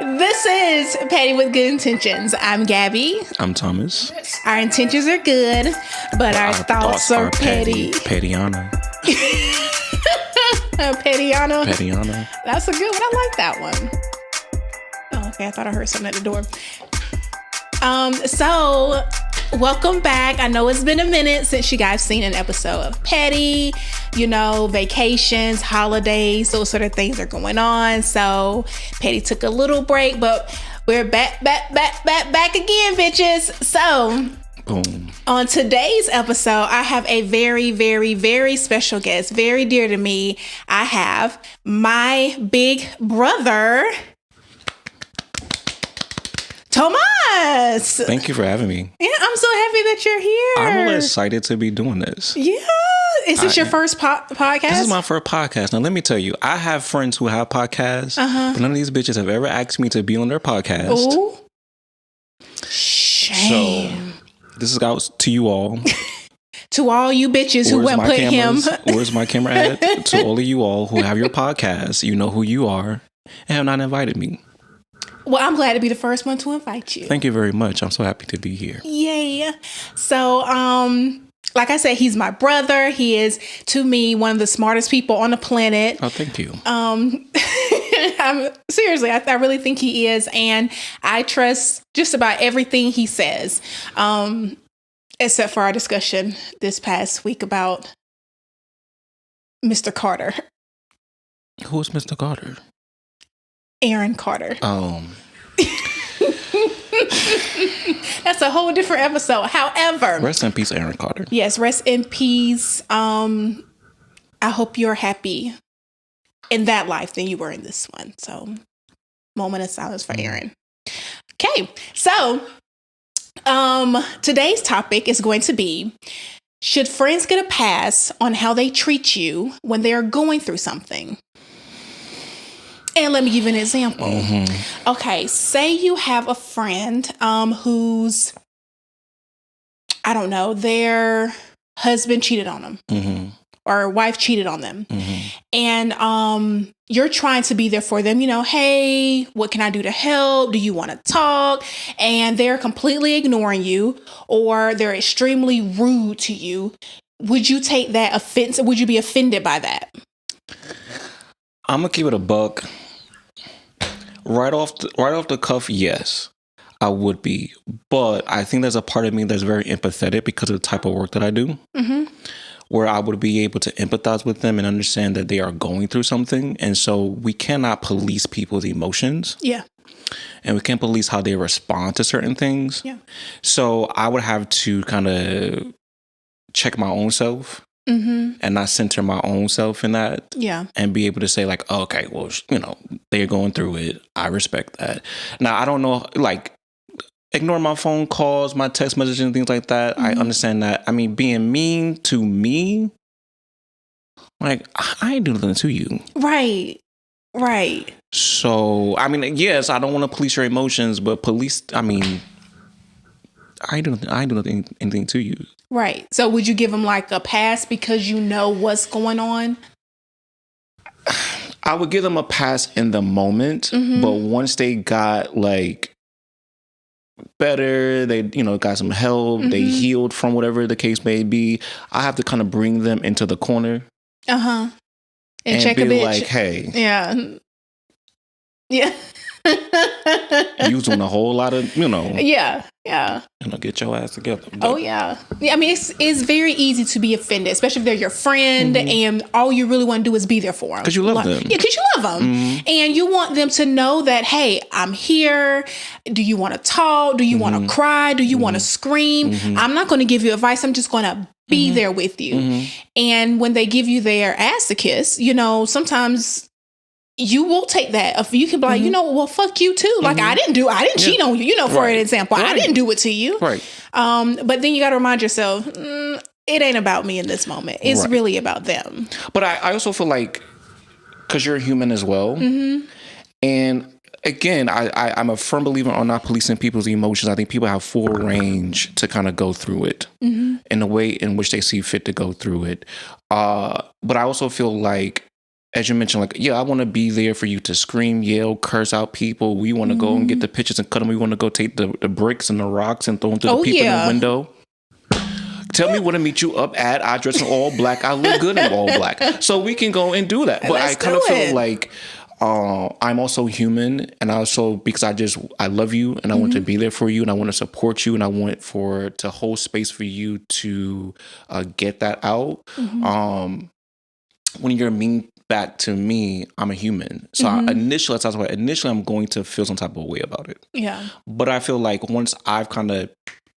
This is Petty with Good Intentions. I'm Gabby. I'm Thomas. Our intentions are good, but our thoughts are petty. Pettyana. Pettyana. Pettyana. That's a good one. I like that one. Oh, okay. I thought I heard something at the door. So welcome back. I know it's been a minute since you guys seen an episode of Petty. You know, vacations, holidays, those sort of things are going on. So Petty took a little break, but we're back again, bitches. So boom. On today's episode, I have a very, very, very special guest, very dear to me. I have my big brother, Thomas. Thank you for having me. Yeah, I'm so happy that you're here. I'm really excited to be doing this. Yeah. Is this your first podcast? This is my first podcast. Now, let me tell you, I have friends who have podcasts, but none of these bitches have ever asked me to be on their podcast. Ooh. Shame. So, this is out to you all. To all you bitches who went put him. Where's my camera at? To all of you all who have your podcast, you know who you are, and have not invited me. Well, I'm glad to be the first one to invite you. Thank you very much. I'm so happy to be here. Yay. So, like I said, he's my brother. He is, to me, one of the smartest people on the planet. Oh, thank you. Seriously, I really think he is. And I trust just about everything he says, except for our discussion this past week about Mr. Carter. Who is Mr. Carter? Aaron Carter. That's a whole different episode. However, rest in peace, Aaron Carter. Yes, rest in peace. I hope you're happy in that life than you were in this one. So, moment of silence for Aaron. Okay, so today's topic is going to be: should friends get a pass on how they treat you when they are going through something? And let me give you an example. Mm-hmm. Okay, say you have a friend who's, I don't know, their husband cheated on them, mm-hmm. or wife cheated on them. Mm-hmm. And you're trying to be there for them. You know, hey, what can I do to help? Do you want to talk? And they're completely ignoring you, or they're extremely rude to you. Would you take that offense? Would you be offended by that? I'm gonna keep it a buck. Right off the cuff, yes, I would be. But I think there's a part of me that's very empathetic because of the type of work that I do, mm-hmm. where I would be able to empathize with them and understand that they are going through something. And so we cannot police people's emotions. Yeah. And we can't police how they respond to certain things. Yeah. So I would have to kind of check my own self. Mm-hmm. And not center my own self in that. Yeah. And be able to say like, oh, okay, well, you know, they're going through it. I respect that. Now, I don't know, like, ignore my phone calls, my text messages and things like that. Mm-hmm. I understand that. I mean, being mean to me, like, I ain't doing nothing to you. Right. Right. So, I mean, yes, I don't want to police your emotions, but I ain't doing anything to you. Right. So would you give them like a pass because you know what's going on? I would give them a pass in the moment, mm-hmm. but once they got like better, they, you know, got some help, mm-hmm. they healed from whatever the case may be, I have to kind of bring them into the corner. Uh-huh. And check be a bitch. Like, hey. Yeah. Yeah. You was doing a whole lot of, you know. Yeah, yeah. You know, get your ass together. But, oh, yeah. Yeah, I mean, it's very easy to be offended, especially if they're your friend, mm-hmm. and all you really want to do is be there for them. Because you love them. Yeah, because you love them. Mm-hmm. And you want them to know that, hey, I'm here. Do you want to talk? Do you mm-hmm. want to cry? Do you mm-hmm. want to scream? Mm-hmm. I'm not going to give you advice. I'm just going to be mm-hmm. there with you. Mm-hmm. And when they give you their ass to kiss, you know, sometimes you will take that. You can be like, mm-hmm. you know, well, fuck you too. Like, mm-hmm. I didn't cheat on you, you know, for an example. Right. I didn't do it to you. Right. But then you got to remind yourself, it ain't about me in this moment. It's really about them. But I also feel like, because you're a human as well. Mm-hmm. And again, I'm a firm believer on not policing people's emotions. I think people have full range to kind of go through it mm-hmm. in the way in which they see fit to go through it. But I also feel like as you mentioned, like, yeah, I want to be there for you to scream, yell, curse out people. We want to go and get the pictures and cut them. We want to go take the bricks and the rocks and throw them to the people in the window. Tell me where to meet you up at. I dress in all black. I look good in all black. So we can go and do that. But I kind of feel like I'm also human. And also because I love you and I want to be there for you and I want to support you and I want to hold space for you to get that out. When you're mean back to me, I'm a human. So initially I'm going to feel some type of way about it. Yeah. But I feel like once I've kind of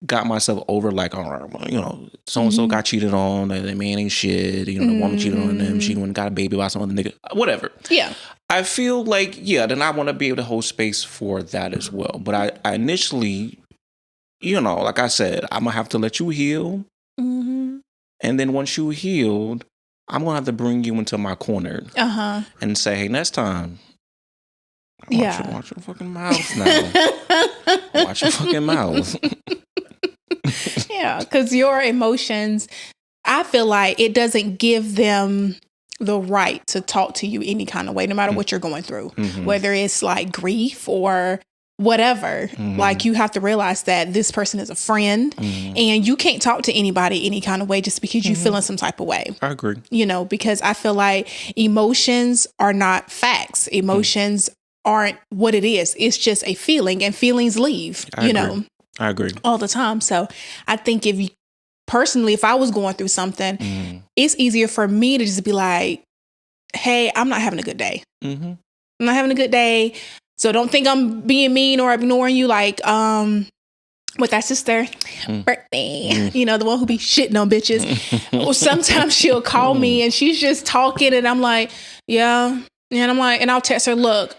got myself over, like, all right, you know, so-and-so got cheated on, the man ain't shit, you know, the woman cheated on them, she went and got a baby by some other nigga, whatever. Yeah. I feel like, yeah, then I want to be able to hold space for that as well. But I initially, you know, like I said, I'm going to have to let you heal. And then once you healed, I'm going to have to bring you into my corner and say, hey, next time, watch your fucking mouth now. Watch your fucking mouth. Yeah, because your emotions, I feel like it doesn't give them the right to talk to you any kind of way, no matter what you're going through, whether it's like grief or whatever. Like, you have to realize that this person is a friend and you can't talk to anybody any kind of way just because you feel in some type of way. I agree. You know, because I feel like emotions are not facts. Emotions aren't what it is. It's just a feeling, and feelings leave, know. I agree. All the time. So I think if I was going through something, it's easier for me to just be like, hey, I'm not having a good day. I'm not having a good day. So don't think I'm being mean or ignoring you. Like, with that sister, birthday, you know, the one who be shitting on bitches. Or sometimes she'll call me and she's just talking and I'm like, yeah. And I'm like, and I'll text her, look,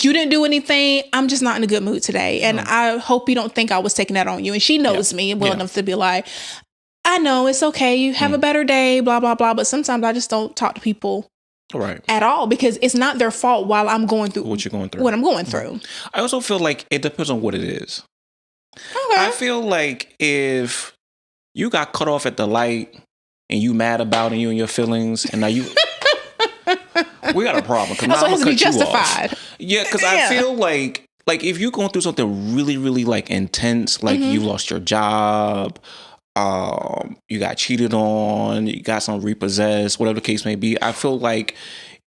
you didn't do anything. I'm just not in a good mood today. And I hope you don't think I was taking that on you. And she knows me well enough to be like, I know, it's okay. You have a better day, blah, blah, blah. But sometimes I just don't talk to people at all because it's not their fault while I'm going through what you're going through. What I'm going through. I also feel like it depends on what it is. Okay. I feel like if you got cut off at the light and you mad about it, you and your feelings, and now you... we got a problem. That's what has to be justified. Yeah, because I feel like if you're going through something really, really like intense, like you lost your job, you got cheated on, you got some repossessed, whatever the case may be, I feel like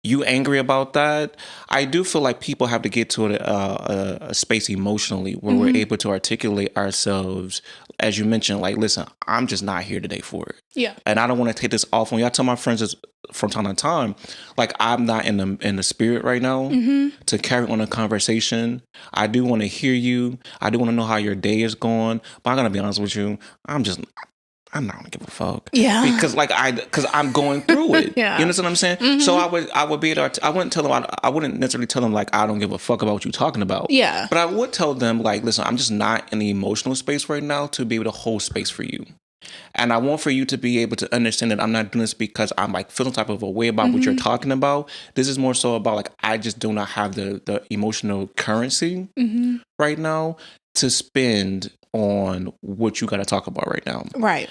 you angry about that. I do feel like people have to get to a space emotionally where we're able to articulate ourselves. As you mentioned, like, listen, I'm just not here today for it. Yeah. And I don't want to take this off on you. I tell my friends this from time to time, like, I'm not in the spirit right now to carry on a conversation. I do want to hear you. I do want to know how your day is going. But I'm going to be honest with you. I'm not gonna give a fuck. Yeah. Because I'm going through it. Yeah. You understand what I'm saying? So I would be able to, I wouldn't necessarily tell them like, I don't give a fuck about what you're talking about. Yeah. But I would tell them like, listen, I'm just not in the emotional space right now to be able to hold space for you. And I want for you to be able to understand that I'm not doing this because I'm like feeling type of a way about what you're talking about. This is more so about like, I just do not have the emotional currency right now to spend on what you got to talk about right now. Right.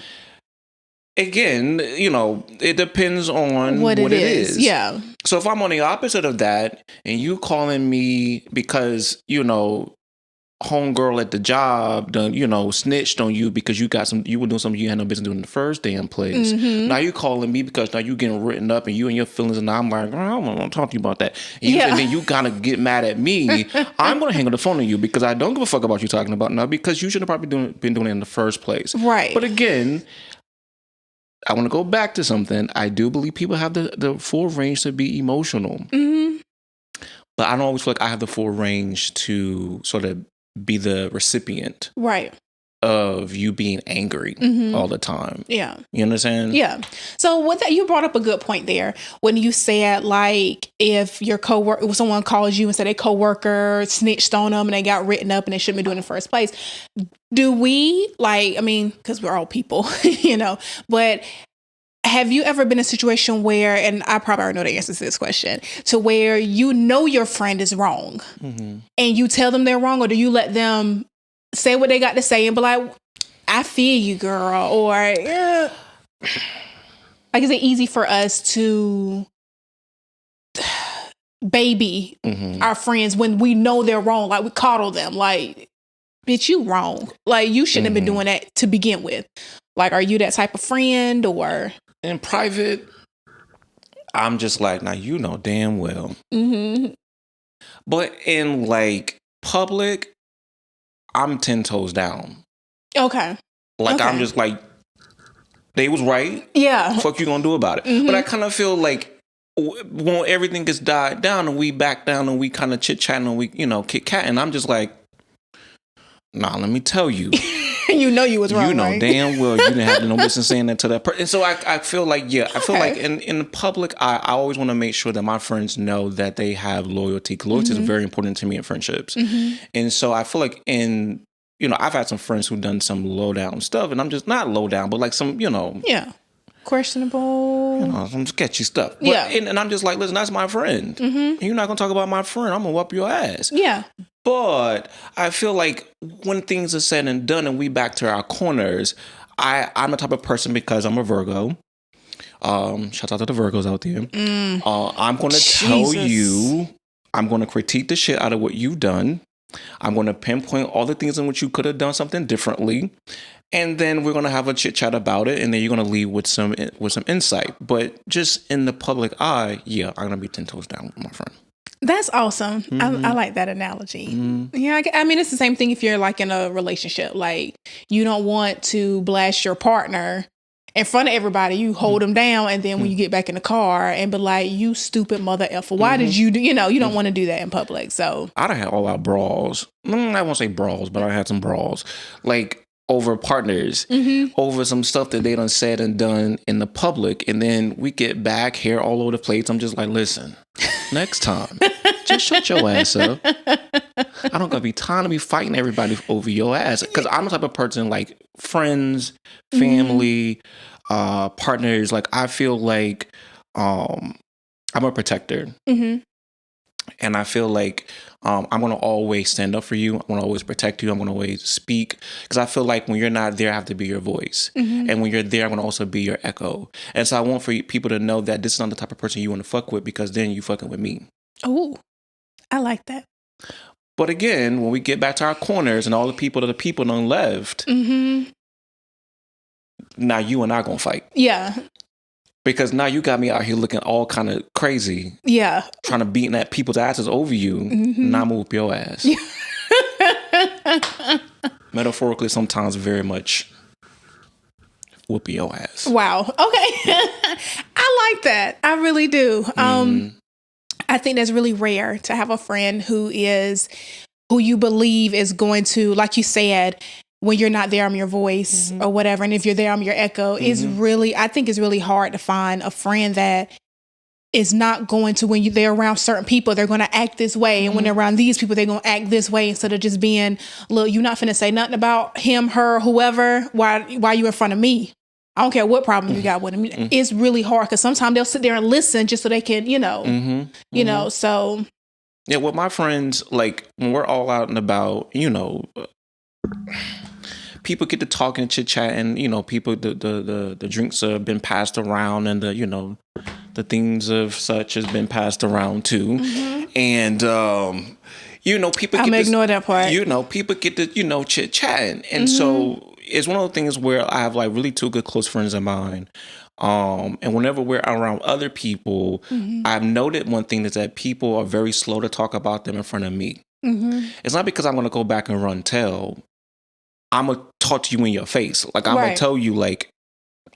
Again, you know, it depends on what it is. Yeah. So if I'm on the opposite of that and you calling me because, you know, homegirl at the job done, you know, snitched on you because you were doing something you had no business doing in the first damn place. Now you calling me because now you getting written up and you and your feelings, and I'm like, I don't want to talk to you about that. And then you gotta get mad at me. I'm gonna hang up the phone on you because I don't give a fuck about you talking about now because you should have probably been doing it in the first place. Right. But again, I want to go back to something. I do believe people have the full range to be emotional. But I don't always feel like I have the full range to sort of be the recipient of you being angry all the time. Yeah. You understand? Yeah. So with that, you brought up a good point there when you said like if your coworker, if someone calls you and said a coworker snitched on them and they got written up and they shouldn't be doing it in the first place. Do we like, I mean, because we're all people, you know, but have you ever been in a situation where, and I probably already know the answer to this question, to where you know your friend is wrong and you tell them they're wrong, or do you let them say what they got to say and be like, I feel you, girl, or like, is it easy for us to baby our friends when we know they're wrong. Like, we coddle them. Like, bitch, you wrong. Like, you shouldn't have been doing that to begin with. Like, are you that type of friend? Or in private, I'm just like, now you know damn well. But in like public, I'm 10 toes down. Okay. Like, I'm just like, they was right. Yeah. Fuck you gonna do about it? But I kind of feel like when everything gets died down and we back down and we kind of chit-chatting and we, kit-catting, I'm just like, nah, let me tell you. You know you was wrong, you know right? damn well you didn't have no business saying that to that person. And so I feel like, I feel like in the public, I always want to make sure that my friends know that they have loyalty. Loyalty is very important to me in friendships. And so I feel like I've had some friends who've done some low down stuff, and I'm just not low down, but like some, questionable, some sketchy stuff. But, and I'm just like, listen, that's my friend. You're not gonna talk about my friend. I'm gonna whoop your ass. Yeah. But I feel like when things are said and done and we back to our corners, I'm the type of person, because I'm a Virgo. Shout out to the Virgos out there. I'm going to tell you, I'm going to critique the shit out of what you've done. I'm going to pinpoint all the things in which you could have done something differently. And then we're going to have a chit chat about it. And then you're going to leave with some insight. But just in the public eye, I'm going to be 10 toes down with my friend. That's awesome. I like that analogy. Yeah, I mean, it's the same thing if you're like in a relationship. Like, you don't want to blast your partner in front of everybody. You hold them down, and then when you get back in the car and be like, you stupid mother effer, why did you do, you don't want to do that in public. So I'd have had all out brawls. I won't say brawls, but I had some brawls. Like, over partners, over some stuff that they done said and done in the public. And then we get back, hair all over the place. I'm just like, listen, next time, just shut your ass up. I don't gonna be time to be fighting everybody over your ass. Because I'm the type of person, like, friends, family, partners, like, I feel like I'm a protector. And I feel like I'm going to always stand up for you. I'm going to always protect you. I'm going to always speak. Because I feel like when you're not there, I have to be your voice. And when you're there, I'm going to also be your echo. And so I want for people to know that this is not the type of person you want to fuck with, because then you fucking with me. Oh, I like that. But again, when we get back to our corners and all the people done left, now you and I going to fight. Yeah. Because now you got me out here looking all kind of crazy. Yeah. Trying to beat that people's asses over you. And I'm going to whoop your ass. Metaphorically, sometimes very much whoop your ass. Wow. Okay. I like that. I really do. I think that's really rare to have a friend who you believe is going to, like you said, when you're not there, I'm your voice or whatever. And if you're there, I'm your echo. I think it's really hard to find a friend that is not going to, when they're around certain people, they're going to act this way. And when they're around these people, they're going to act this way, instead of just being, look, you're not finna say nothing about him, her, whoever, while you in front of me. I don't care what problem you got with him. It's really hard, because sometimes they'll sit there and listen just so they can, so. Yeah, with my friends, like, when we're all out and about, people get to talking, chit chatting. People, the drinks have been passed around, and the things of such has been passed around too. And people. I'm gonna ignore that part. People get to chit chatting, and so it's one of the things where I have, like, really two good close friends of mine. And whenever we're around other people, I've noted one thing is that people are very slow to talk about them in front of me. It's not because I'm going to go back and run tell. I'm going to talk to you in your face. Like, I'm going to tell you, like,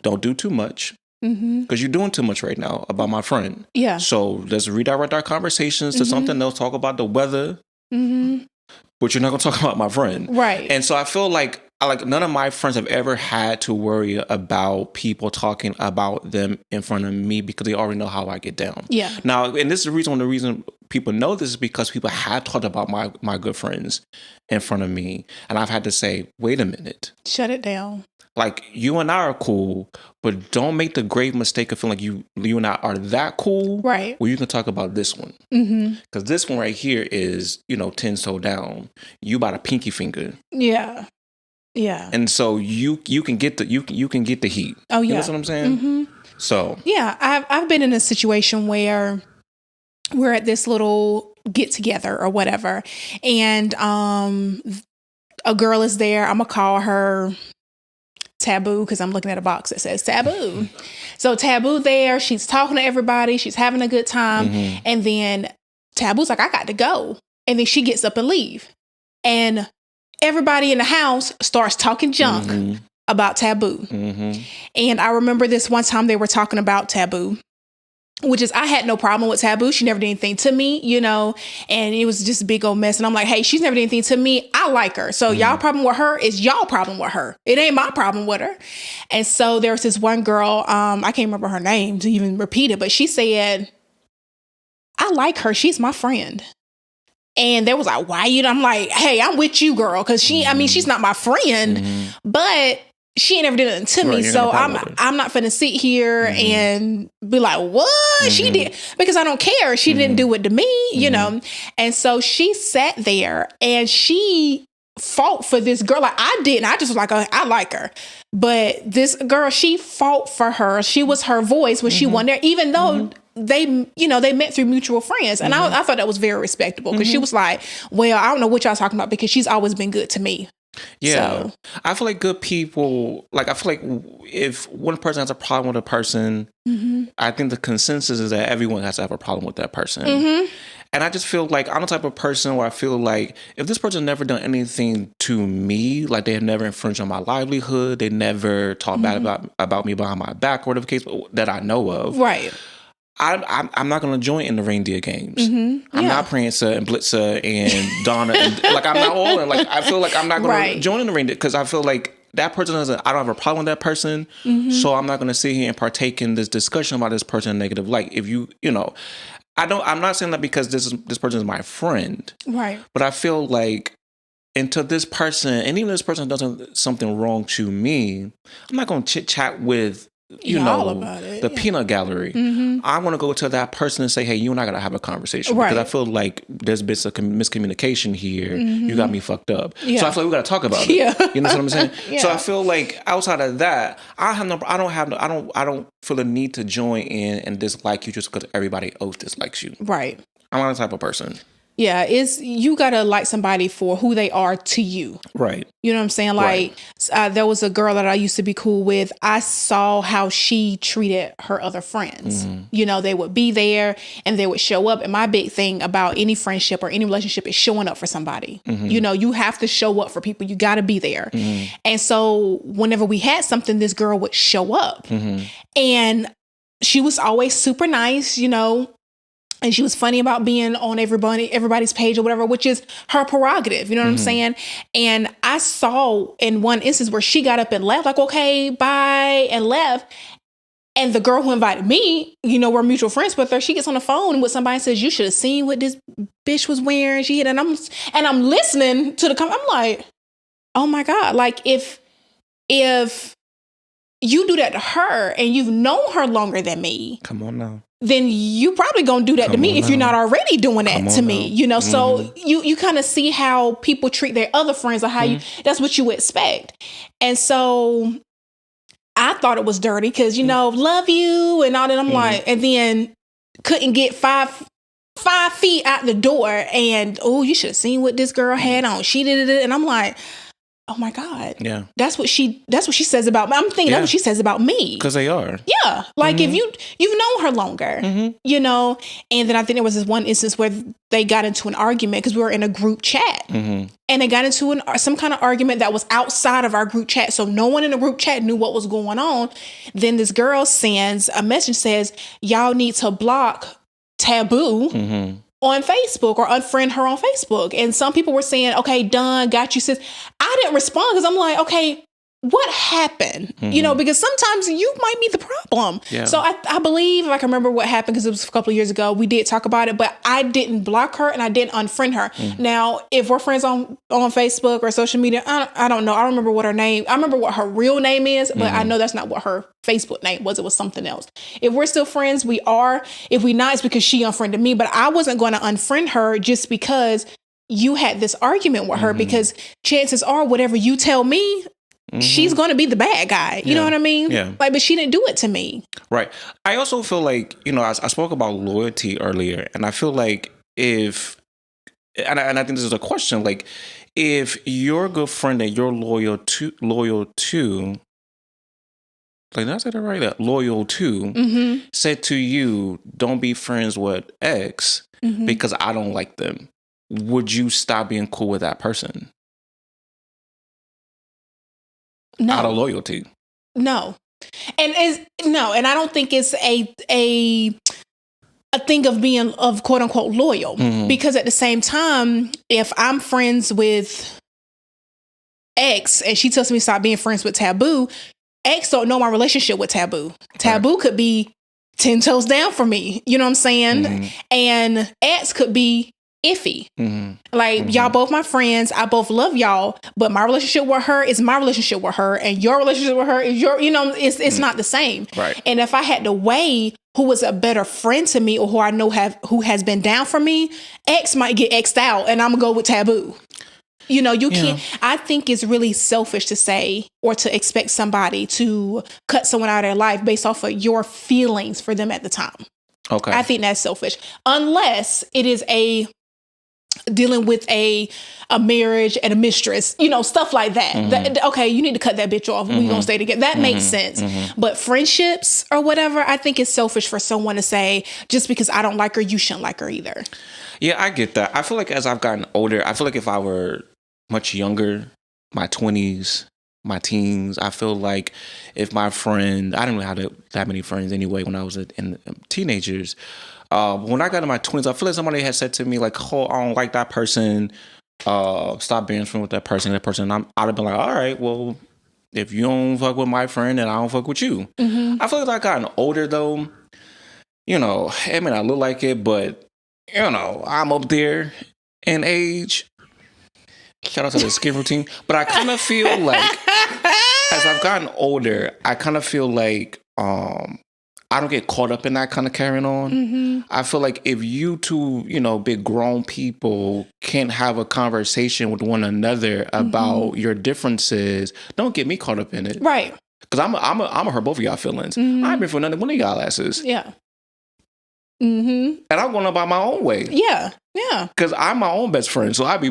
don't do too much. Because you're doing too much right now about my friend. Yeah. So let's redirect our conversations to something else. Talk about the weather. But you're not going to talk about my friend. Right. And so I feel like none of my friends have ever had to worry about people talking about them in front of me, because they already know how I get down. Yeah. Now, and this is one of the reasons people know this is because people have talked about my good friends in front of me. And I've had to say, wait a minute. Shut it down. Like, you and I are cool, but don't make the grave mistake of feeling like you and I are that cool. Right. Well, you can talk about this one. Because this one right here is, 10 toe down. You about a pinky finger. Yeah. Yeah. And so you can get the you can get the heat. Oh yeah. You know what I'm saying? So. Yeah, I've been in a situation where we're at this little get together or whatever. And a girl is there. I'm going to call her Taboo because I'm looking at a box that says Taboo. So Taboo there, she's talking to everybody. She's having a good time. And then Taboo's like, I got to go. And then she gets up and leave. And everybody in the house starts talking junk about Taboo. And I remember this one time they were talking about Taboo, which is, I had no problem with Taboo. She never did anything to me, you know, and it was just a big old mess. And I'm like, hey, she's never did anything to me. I like her. So y'all problem with her is y'all problem with her. It ain't my problem with her. And so there was this one girl, I can't remember her name to even repeat it, but she said, I like her. She's my friend. And they was like, why you? I'm like, hey, I'm with you, girl. Cause she's not my friend, but she ain't ever did nothing to me. So I'm not finna sit here and be like, what she did? Because I don't care. She didn't do it to me, you know? And so she sat there and she fought for this girl. Like I didn't. I just was like, I like her. But this girl, she fought for her. She was her voice when she won there, even though they met through mutual friends. And I thought that was very respectable because she was like, well, I don't know what y'all talking about because she's always been good to me. Yeah. So, I feel like good people, like I feel like if one person has a problem with a person, I think the consensus is that everyone has to have a problem with that person. And I just feel like I'm the type of person where I feel like if this person never done anything to me, like they have never infringed on my livelihood, they never talked bad about me behind my back or whatever case that I know of. Right. I'm not going to join in the reindeer games. I'm not Prancer and Blitzer and Donna. And, like, I'm not all in. Like, I feel like I'm not going to join in the reindeer because I feel like that person I don't have a problem with that person. So I'm not going to sit here and partake in this discussion about this person in negative light. If I'm not saying that because this person is my friend. Right. But I feel like until this person, and even if this person does something wrong to me, I'm not going to chit chat with the peanut gallery. I want to go to that person and say, hey, you and I got to have a conversation because I feel like there's been some miscommunication here. You got me fucked up. So I feel like we got to talk about it. You know what I'm saying? So I feel like outside of that, I don't feel the need to join in and dislike you just because everybody else dislikes you. Right. I'm not the type of person. Yeah, you gotta like somebody for who they are to you. Right. You know what I'm saying? Like, there was a girl that I used to be cool with. I saw how she treated her other friends. You know, they would be there and they would show up. And my big thing about any friendship or any relationship is showing up for somebody. You know, you have to show up for people. You gotta be there. And so whenever we had something, this girl would show up. And she was always super nice, you know. And she was funny about being on everybody's page or whatever, which is her prerogative. You know what I'm saying? And I saw in one instance where she got up and left, like, okay, bye, and left. And the girl who invited me, you know, we're mutual friends with her. She gets on the phone with somebody and says, you should have seen what this bitch was wearing. And I'm listening to I'm like, oh my God. Like if you do that to her and you've known her longer than me. Come on now. Then you probably gonna do that to me if you're not already doing that to me, you know? So you kind of see how people treat their other friends or how that's what you would expect. And so I thought it was dirty because, you know, love you and all that. I'm like, and then couldn't get 5 feet out the door and, oh, you should have seen what this girl had on. She did it. And I'm like, oh my God. Yeah. That's what she says about me. I'm thinking that's what she says about me. Because they are. Yeah. Like if you've known her longer, you know, and then I think there was this one instance where they got into an argument because we were in a group chat and they got into some kind of argument that was outside of our group chat. So no one in the group chat knew what was going on. Then this girl sends a message, says, y'all need to block Taboo on Facebook or unfriend her on Facebook. And some people were saying, okay, done, got you, sis. I didn't respond because I'm like, okay, what happened? You know, because sometimes you might be the problem. Yeah. So I believe, like, I remember what happened because it was a couple of years ago. We did talk about it, but I didn't block her and I didn't unfriend her. Now, if we're friends on Facebook or social media, I don't know. I don't remember what her name. I remember what her real name is, but I know that's not what her Facebook name was. It was something else. If we're still friends, we are. If we not, it's because she unfriended me. But I wasn't going to unfriend her just because you had this argument with her, because chances are whatever you tell me, she's going to be the bad guy. You know what I mean? Yeah. Like, but she didn't do it to me. Right. I also feel like, I spoke about loyalty earlier, and I feel like and I think this is a question, like, if your good friend that you're loyal to, like, did I say that right? Loyal to, said to you, don't be friends with X because I don't like them, would you stop being cool with that person? No. Out of loyalty? No. And I don't think it's a thing of being of quote unquote loyal, because at the same time, if I'm friends with X and she tells me to stop being friends with Taboo, X don't know my relationship with Taboo. Taboo could be 10 toes down for me. You know what I'm saying? And X could be iffy. Like, y'all both my friends. I both love y'all, but my relationship with her is my relationship with her, and your relationship with her is your, it's not the same. Right. And if I had to weigh who was a better friend to me or who I know who has been down for me, X might get X'd out and I'm gonna go with Taboo. You can't, I think it's really selfish to say or to expect somebody to cut someone out of their life based off of your feelings for them at the time. Okay. I think that's selfish. Unless it is dealing with a marriage and a mistress, stuff like that. Okay, you need to cut that bitch off. We're going to stay together. That makes sense. But friendships or whatever, I think it's selfish for someone to say, just because I don't like her, you shouldn't like her either. Yeah, I get that. I feel like as I've gotten older, I feel like if I were much younger, my 20s, my teens, I feel like if my friend, I didn't really have that many friends anyway when I was in teenagers. When I got in my 20s, I feel like somebody had said to me, like, oh, I don't like that person. Stop being friends with that person. I'd have been like, all right, well, if you don't fuck with my friend, then I don't fuck with you. I feel like I've gotten older, though. I mean, I look like it, but, I'm up there in age. Shout out to the skin routine. But I kind of feel like, as I've gotten older, I kind of feel like I don't get caught up in that kind of carrying on. I feel like if you two, big grown people can't have a conversation with one another about your differences, don't get me caught up in it. Right. Because I'm gonna hurt both of y'all feelings. I ain't been for none of one of y'all asses. Yeah. And I'm going about my own way. Yeah. Yeah. Because I'm my own best friend. So I'd be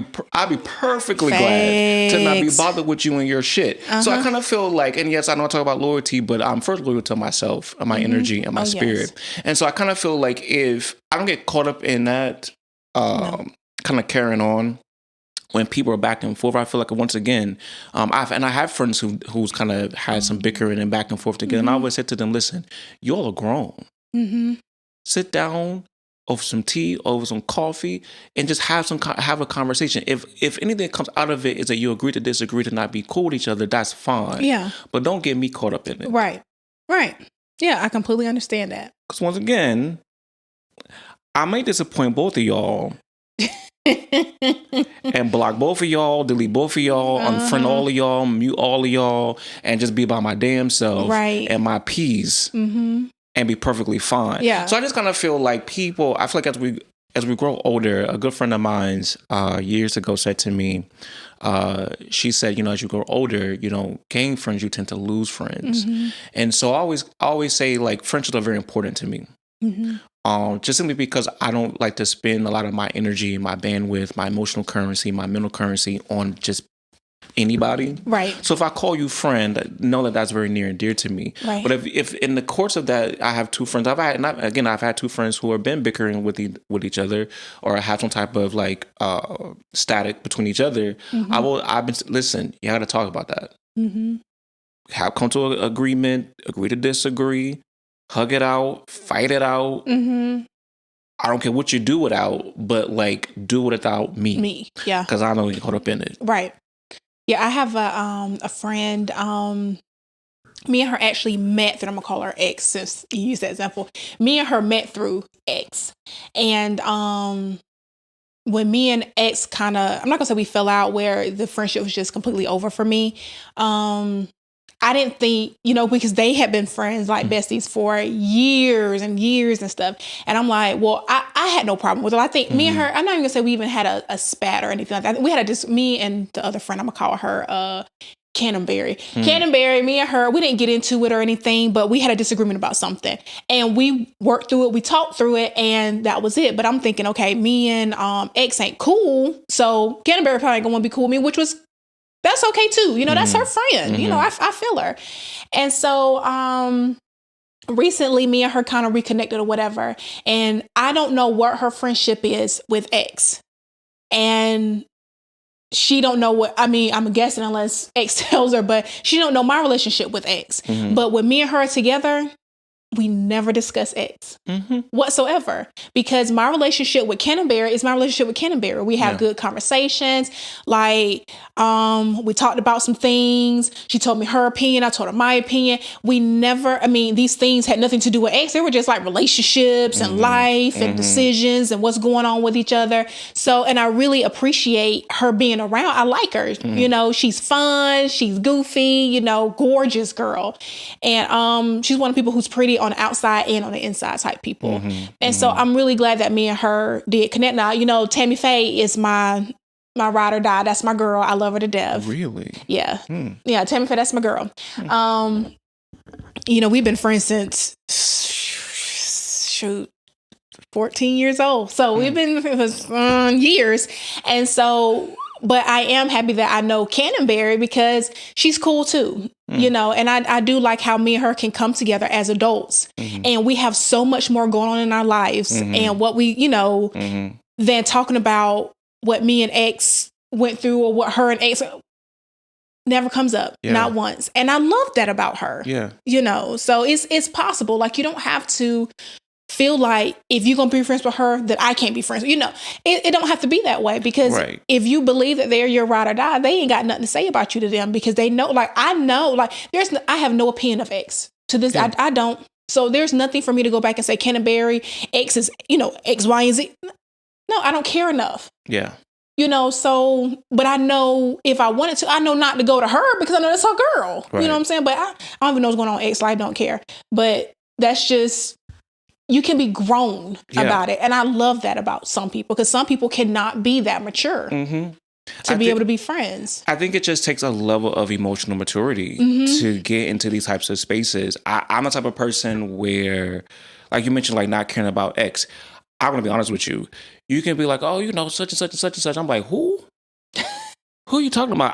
perfectly glad to not be bothered with you and your shit. So I kind of feel like, and yes, I don't talk about loyalty, but I'm first loyal to myself and my energy and my spirit. Yes. And so I kind of feel like if I don't get caught up in that kind of carrying on when people are back and forth, I feel like once again, I have friends who's kind of had some bickering and back and forth together. And I always said to them, listen, you all are grown. Sit down over some tea, over some coffee, and just have a conversation. If anything comes out of it is that you agree to disagree, to not be cool with each other, that's fine. Yeah. But don't get me caught up in it. Right. Yeah, I completely understand that. Because once again, I may disappoint both of y'all. And block both of y'all, delete both of y'all, unfriend all of y'all, mute all of y'all, and just be by my damn self and my peace. And be perfectly fine. Yeah. So I just kind of feel like I feel like as we grow older, a good friend of mine's years ago said to me, she said, as you grow older, gain friends, you tend to lose friends. And so I always say, like, friendships are very important to me. Just simply because I don't like to spend a lot of my energy, my bandwidth, my emotional currency, my mental currency on just anybody. Right. So if I call you friend, know that that's very near and dear to me. Right. But if in the course of that, I have two friends, I've had two friends who have been bickering with each other, or have some type of like static between each other. Listen, you got to talk about that. Come to an agreement, agree to disagree, hug it out, fight it out. I don't care what you do it out, but like do it without me. Yeah. Because I don't get caught up in it. Right. Yeah, I have a friend. Me and her actually met through, I'm going to call her X since you used that example. Me and her met through X. And when me and X kind of, I'm not going to say we fell out where the friendship was just completely over for me. I didn't think, because they had been friends, like besties for years and years and stuff. And I'm like, well, I had no problem with it. I think me and her, I'm not even gonna say we even had a spat or anything like that. We had me and the other friend, I'm gonna call her Cannonberry. Cannonberry, me and her, we didn't get into it or anything, but we had a disagreement about something. And we worked through it, we talked through it, and that was it. But I'm thinking, okay, me and X ain't cool, so Cannonberry probably ain't gonna be cool with me, which was, that's okay too. You know, that's her friend. You know, I feel her. And so recently me and her kind of reconnected or whatever. And I don't know what her friendship is with X. And she don't know what, I mean, I'm guessing unless X tells her, but she don't know my relationship with X. But when me and her are together, we never discuss X whatsoever, because my relationship with Cannonberry is my relationship with Cannonberry. We have good conversations. Like, we talked about some things. She told me her opinion. I told her my opinion. We never, I mean, these things had nothing to do with X. They were just like relationships and life and decisions and what's going on with each other. So, and I really appreciate her being around. I like her. You know, she's fun. She's goofy, you know, gorgeous girl. And she's one of the people who's pretty on the outside and on the inside type people. And so I'm really glad that me and her did connect. Now, you know, Tammy Faye is my ride or die. That's my girl. I love her to death. Really? Yeah. Yeah, Tammy Faye, that's my girl. You know, we've been friends since 14 years old. So we've been years. And so, but I am happy that I know Cannonberry because she's cool too. You know, and I do like how me and her can come together as adults and we have so much more going on in our lives and what we, you know, than talking about what me and X went through or what her and X never comes up, not once. And I love that about her. Yeah. You know, so it's possible. Like, you don't have to feel like if you're going to be friends with her, that I can't be friends with you. Know, it don't have to be that way, because if you believe that they're your ride or die, they ain't got nothing to say about you to them, because they know, like, I know, like, I have no opinion of X to this. I don't. So there's nothing for me to go back and say Cannonberry, X is, you know, X, Y, and Z. No, I don't care enough. Yeah. You know, so, but I know if I wanted to, I know not to go to her because I know that's her girl. You know what I'm saying? But I don't even know what's going on with X, so I don't care. But that's just, you can be grown about it. And I love that about some people, because some people cannot be that mature to be able to be friends. I think it just takes a level of emotional maturity to get into these types of spaces. I'm the type of person where, like you mentioned, like not caring about X. I'm going to be honest with you. You can be like, oh, you know, such and such and such and such. I'm like, who? Who are you talking about?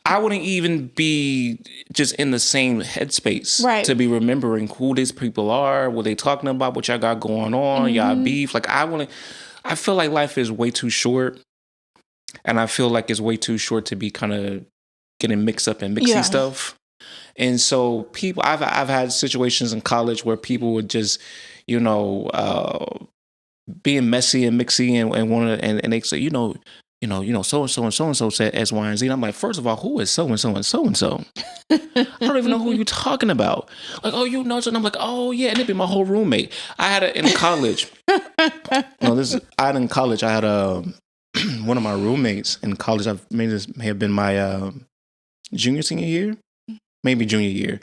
I wouldn't even be just in the same headspace to be remembering who these people are, what they talking about, what y'all got going on, y'all beef. Like, I feel like life is way too short. And I feel like it's way too short to be kind of getting mixed up in mixy stuff. And so people, I've had situations in college where people would just, you know, being messy and mixy and want to, and they say, you know, so and so and so and so said X, Y, and Z. And I'm like, first of all, who is so and so and so and so? I don't even know who you're talking about. Like, oh, you know, so and I'm like, oh yeah, and it'd be my whole roommate. I had in college. I had one of my roommates in college. This may have been my senior year, maybe junior year.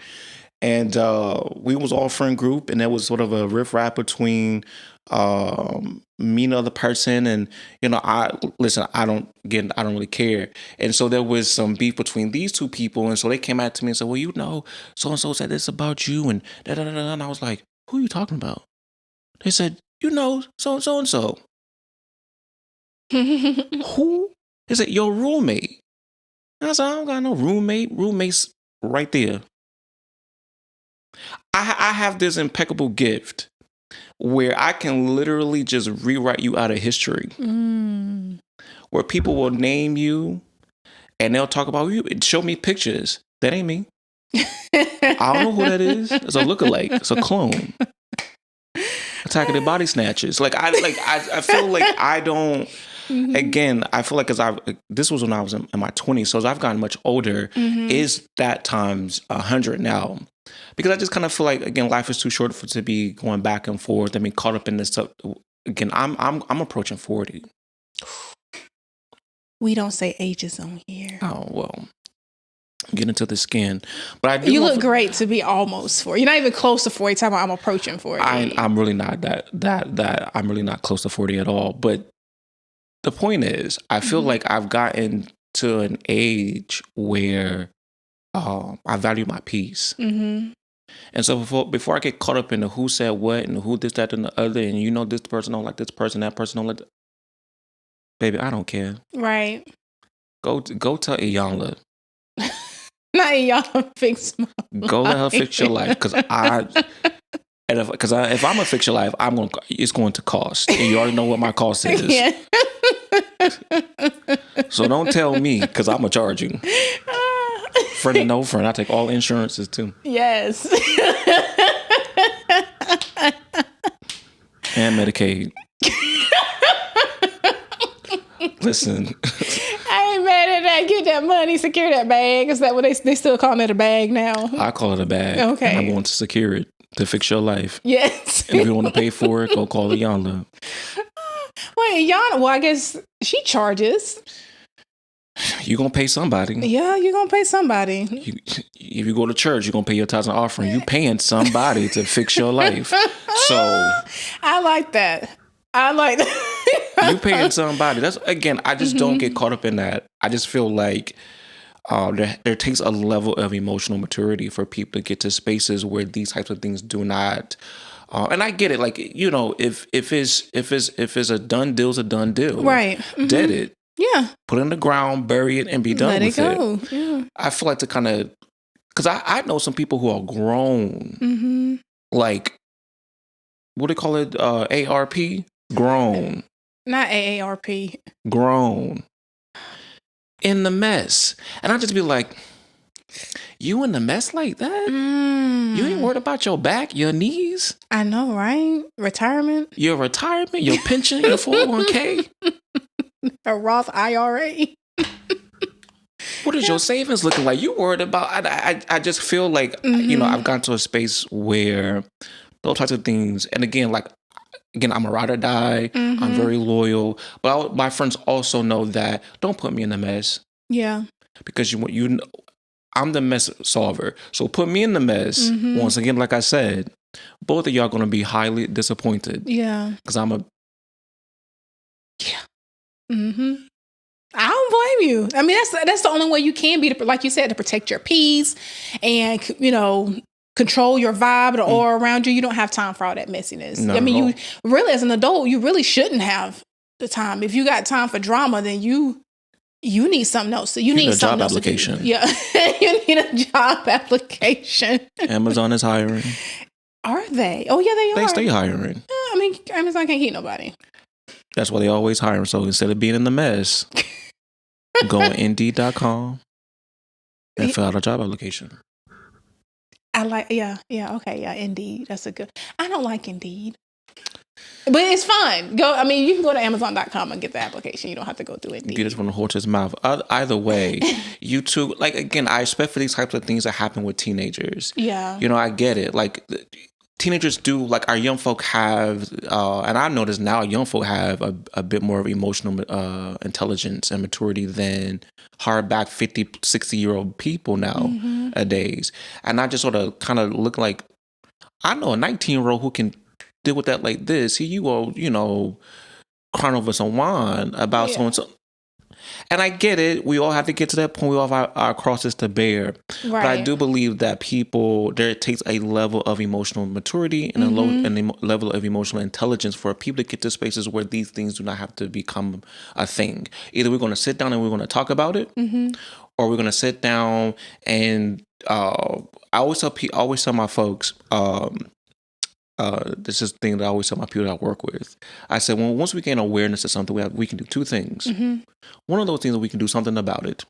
And we was all friend group, and there was sort of a riff-raff between me and the other person. And, you know, I don't really care. And so there was some beef between these two people. And so they came out to me and said, well, you know, so-and-so said this about you. And da-da-da-da. And I was like, who are you talking about? They said, you know, so-and-so and so. Who? They said, your roommate. And I said, I don't got no roommate. Roommate's right there. I have this impeccable gift where I can literally just rewrite you out of history. Where people will name you and they'll talk about you and show me pictures. That ain't me. I don't know who that is. It's a lookalike. It's a clone. Attack of the Body Snatchers. I feel like I don't. Again, I feel like this was when I was in my 20s. So as I've gotten much older, is that times 100 now. Because I just kind of feel like, again, life is too short to be going back and forth. I mean, caught up in this stuff. Again, I'm approaching 40. We don't say ages on here. Oh, well. Get into the skin. But I do. You look great to be almost 40. You're not even close to 40. Time I'm approaching 40. I'm really not that. I'm really not close to 40 at all. But the point is, I feel like I've gotten to an age where I value my peace. Mm-hmm. And so before I get caught up in the who said what and who this, that, and the other, and this person don't like this person, that person don't like baby, I don't care. Right. Go tell Iyanla. Not Iyanla fix my life. Go let her fix your life, because if I'm gonna fix your life, it's going to cost, and you already know what my cost is. Yeah. So don't tell me, because I'm gonna charge you. Friend or no friend, I take all insurances too. Yes. And Medicaid. Listen. I ain't mad at that. Get that money, secure that bag. Is that what they still calling it, a bag now? I call it a bag. Okay. I'm going to secure it to fix your life. Yes. And if you want to pay for it, go call Iyanla. Wait, Iyanla, well, I guess she charges. You're going to pay somebody. Yeah, you're going to pay somebody. If you go to church, you're going to pay your tithes and offering. You paying somebody to fix your life. So I like that. You paying somebody. That's, again, I just don't get caught up in that. I just feel like there takes a level of emotional maturity for people to get to spaces where these types of things do not. And I get it. Like, if it's a done deal, it's a done deal. Right. Mm-hmm. Dead it. Yeah. Put it in the ground, bury it, and be done with it. Let it go. Yeah. I feel like to kind of, because I know some people who are grown. Mm-hmm. Like, what do they call it? ARP? Grown. Not AARP. Grown. In the mess. And I just be like, you in the mess like that? You ain't worried about your back, your knees? I know, right? Retirement? Your retirement, your pension, your 401k? A Roth IRA? What is your savings looking like? You worried about... I just feel like, I've gotten to a space where those types of things... And again, I'm a ride or die. Mm-hmm. I'm very loyal. But my friends also know that don't put me in the mess. Yeah. Because I'm the mess solver. So put me in the mess. Mm-hmm. Once again, like I said, both of y'all going to be highly disappointed. Yeah. Because I'm a... Yeah. Mm-hmm. I don't blame you. I mean, that's the only way you can be, like you said, to protect your peace and, control your vibe, the aura around you. You don't have time for all that messiness. Not I mean, at all. You really, as an adult, you really shouldn't have the time. If you got time for drama, then you need something else. So you need a job application. Yeah. You need a job application. Amazon is hiring. Are they? Oh, yeah, they are. They stay hiring. I mean, Amazon can't keep nobody. That's why they always hire. So instead of being in the mess, go on Indeed.com and fill out a job application. Indeed. That's a good. I don't like Indeed. But it's fine. You can go to Amazon.com and get the application. You don't have to go through Indeed. Get it from the horse's mouth. Either way, you two, again, I expect for these types of things that happen with teenagers. Yeah. I get it. Teenagers do, our young folk have, and I notice now young folk have a bit more of emotional intelligence and maturity than hardback 50, 60-year-old people nowadays. And I just sort of kind of look like, I know a 19-year-old who can deal with that like this. You all, crying over some wine about so-and-so. And I get it. We all have to get to that point. We all have our crosses to bear. Right. But I do believe that it takes a level of emotional maturity and a level of emotional intelligence for people to get to spaces where these things do not have to become a thing. Either we're going to sit down and we're going to talk about it, or we're going to sit down and I always tell my folks, this is the thing that I always tell my people that I work with. I said, once we gain awareness of something, we can do two things. Mm-hmm. One of those things is we can do something about it.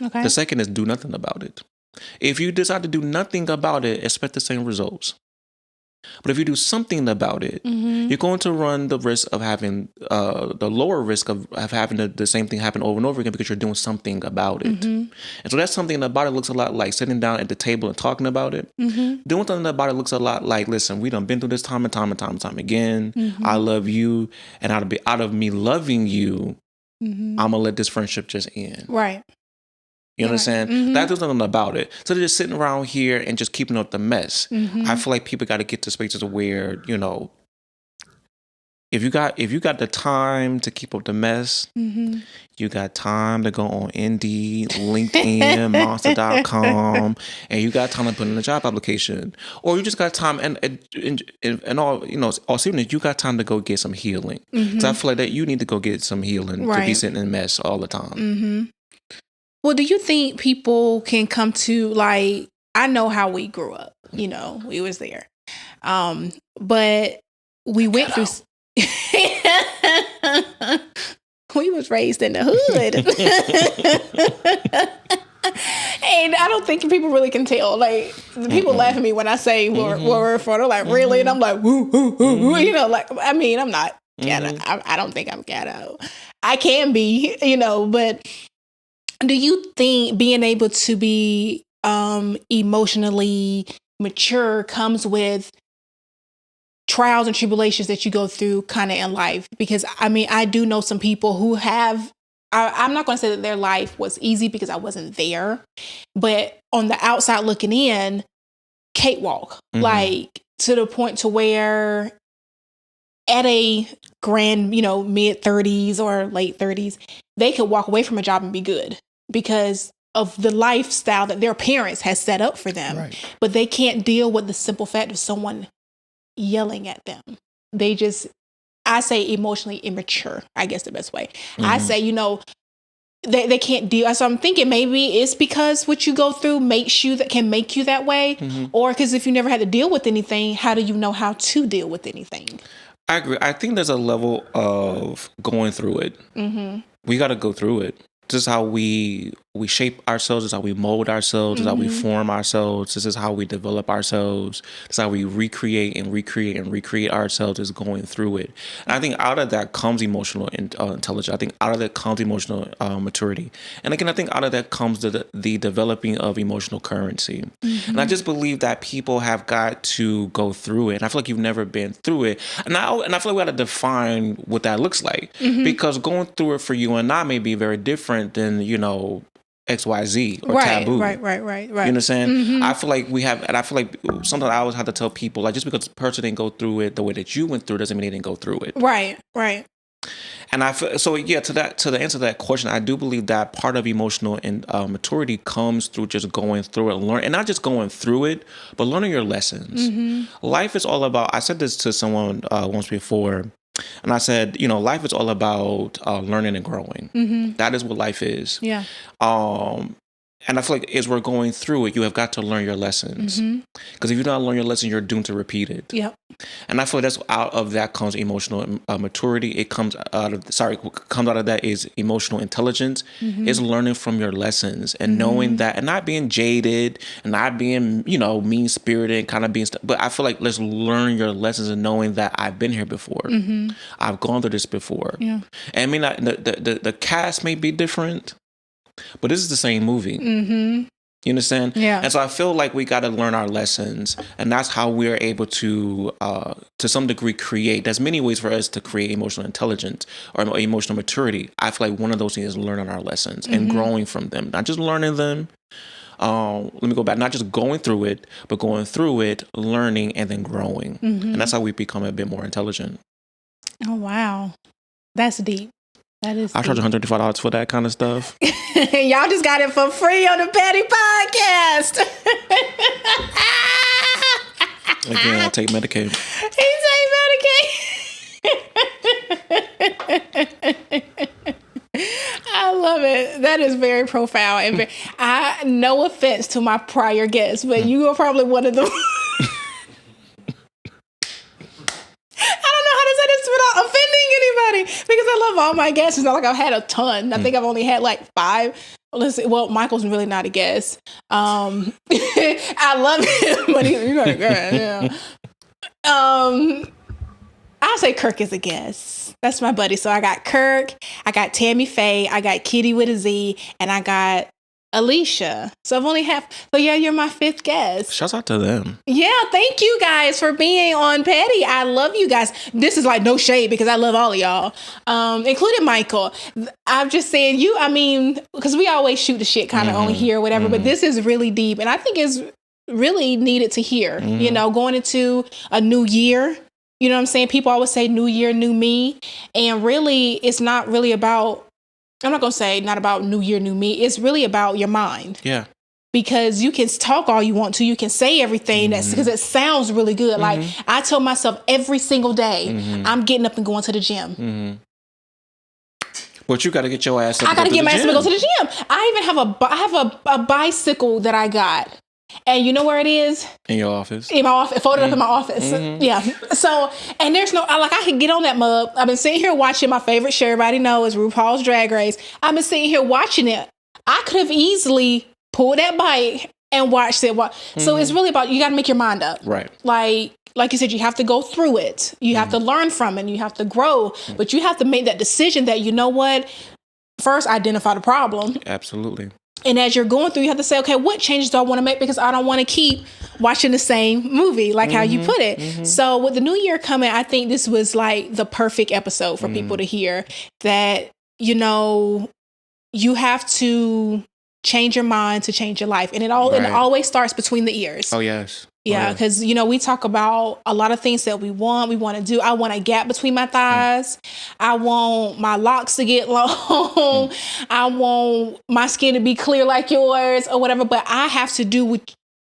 Okay. The second is do nothing about it. If you decide to do nothing about it, expect the same results. But if you do something about it, you're going to run the risk of having the lower risk of having the same thing happen over and over again because you're doing something about it. And so that's something about it looks a lot like sitting down at the table and talking about it. Doing something about it looks a lot like, listen, we done been through this time and time and time and time again. I love you, and out of me loving you, I'm gonna let this friendship just end. Right. You understand? That does nothing about it. So they're just sitting around here and just keeping up the mess. I feel like people got to get to spaces where, if you got the time to keep up the mess, you got time to go on Indeed, LinkedIn, Monster.com, and you got time to put in a job application, or you just got time and all all seriousness, you got time to go get some healing. Because I feel like that you need to go get some healing to be sitting in mess all the time. Well, do you think people can come to, like, I know how we grew up, we was there, but we went through. We was raised in the hood. And I don't think people really can tell. Like, people laugh at me when I say where we're from. They're like, really? And I'm like, woo, woo, woo, woo. I'm not ghetto. I don't think I'm ghetto. I can be, but do you think being able to be emotionally mature comes with trials and tribulations that you go through kind of in life? Because I do know some people who have, I'm not going to say that their life was easy because I wasn't there, but on the outside looking in, cakewalk, like to the point to where at a grand, mid 30s or late 30s, they could walk away from a job and be good because of the lifestyle that their parents has set up for them. Right. But they can't deal with the simple fact of someone yelling at them. I say emotionally immature, I guess the best way. I say, they can't deal. So I'm thinking maybe it's because what you go through can make you that way. Or because if you never had to deal with anything, how do you know how to deal with anything? I agree. I think there's a level of going through it. We got to go through it. This is how we shape ourselves. This is how we mold ourselves. This is how we form ourselves. This is how we develop ourselves. This is how we recreate ourselves, is going through it. And I think out of that comes emotional intelligence. I think out of that comes emotional maturity. And again, I think out of that comes the developing of emotional currency. And I just believe that people have got to go through it. And I feel like you've never been through it. And I feel like we got to define what that looks like. Because going through it for you and I may be very different than, XYZ or taboo. Right. You understand? I feel like and I feel like sometimes I always have to tell people, like, just because the person didn't go through it the way that you went through doesn't mean they didn't go through it. Right. And I feel, so yeah, to the answer to that question, I do believe that part of emotional and maturity comes through just going through it and learn, and not just going through it, but learning your lessons. Life is all about, I said this to someone once before, and I said, life is all about learning and growing. That is what life is. Yeah. And I feel like as we're going through it, you have got to learn your lessons. Because if you don't learn your lesson, you're doomed to repeat it. Yep. And I feel like that's out of that comes emotional maturity. It comes out of that is emotional intelligence. It's learning from your lessons and knowing that, and not being jaded and not being, mean spirited and kind of being, but I feel like let's learn your lessons and knowing that I've been here before. I've gone through this before. Yeah. And the cast may be different, but this is the same movie. You understand? Yeah. And so I feel like we got to learn our lessons, and that's how we're able to some degree, create. There's many ways for us to create emotional intelligence or emotional maturity. I feel like one of those things is learning our lessons and growing from them, not just learning them. Let me go back. Not just going through it, but going through it, learning, and then growing. And that's how we become a bit more intelligent. Oh, wow. That's deep. That is. I charge $135 for that kind of stuff. Y'all just got it for free on the Petty Podcast. Again, I take Medicaid. He take Medicaid. I love it. That is very profound. And no offense to my prior guests, but you are probably one of them. Without offending anybody, because I love all my guests. It's not like I've had a ton. I think I've only had like 5. Well, Michael's really not a guest. I love him, but he's not a guest. Yeah. I'll say Kirk is a guest. That's my buddy. So I got Kirk, I got Tammy Faye, I got Kitty with a Z, and I got Alicia. So I've only had, so yeah, you're my 5th guest. Shouts out to them. Yeah, thank you guys for being on Petty. I love you guys. This is like no shade because I love all of y'all, including Michael. I'm just saying because we always shoot the shit kind of on here or whatever, but this is really deep, and I think it's really needed to hear, going into a new year. You know what I'm saying? People always say new year, new me. And really, it's not really about, I'm not going to say not about new year, new me. It's really about your mind. Yeah. Because you can talk all you want to. You can say everything that's because it sounds really good. Like I tell myself every single day, I'm getting up and going to the gym. But you got to get your ass up. I got to get my ass up and go to the gym. I even have a bicycle that I got. And you know where it is? In your office. In my office. Folded up in my office. Yeah. So, and there's no, I could get on that mug. I've been sitting here watching my favorite show. Everybody knows RuPaul's Drag Race. I've been sitting here watching it. I could have easily pulled that bike and watched it. So it's really about, you got to make your mind up. Right. Like you said, you have to go through it. You have to learn from it. And you have to grow. But you have to make that decision that, you know what? First, identify the problem. Absolutely. And as you're going through, you have to say, okay, what changes do I want to make? Because I don't want to keep watching the same movie, like how you put it. So with the new year coming, I think this was like the perfect episode for people to hear that, you know, you have to change your mind to change your life. And it always starts between the ears. Oh, yes. Yeah, because, you know, we talk about a lot of things that we want to do. I want a gap between my thighs. I want my locks to get long. I want my skin to be clear like yours or whatever. But I have to do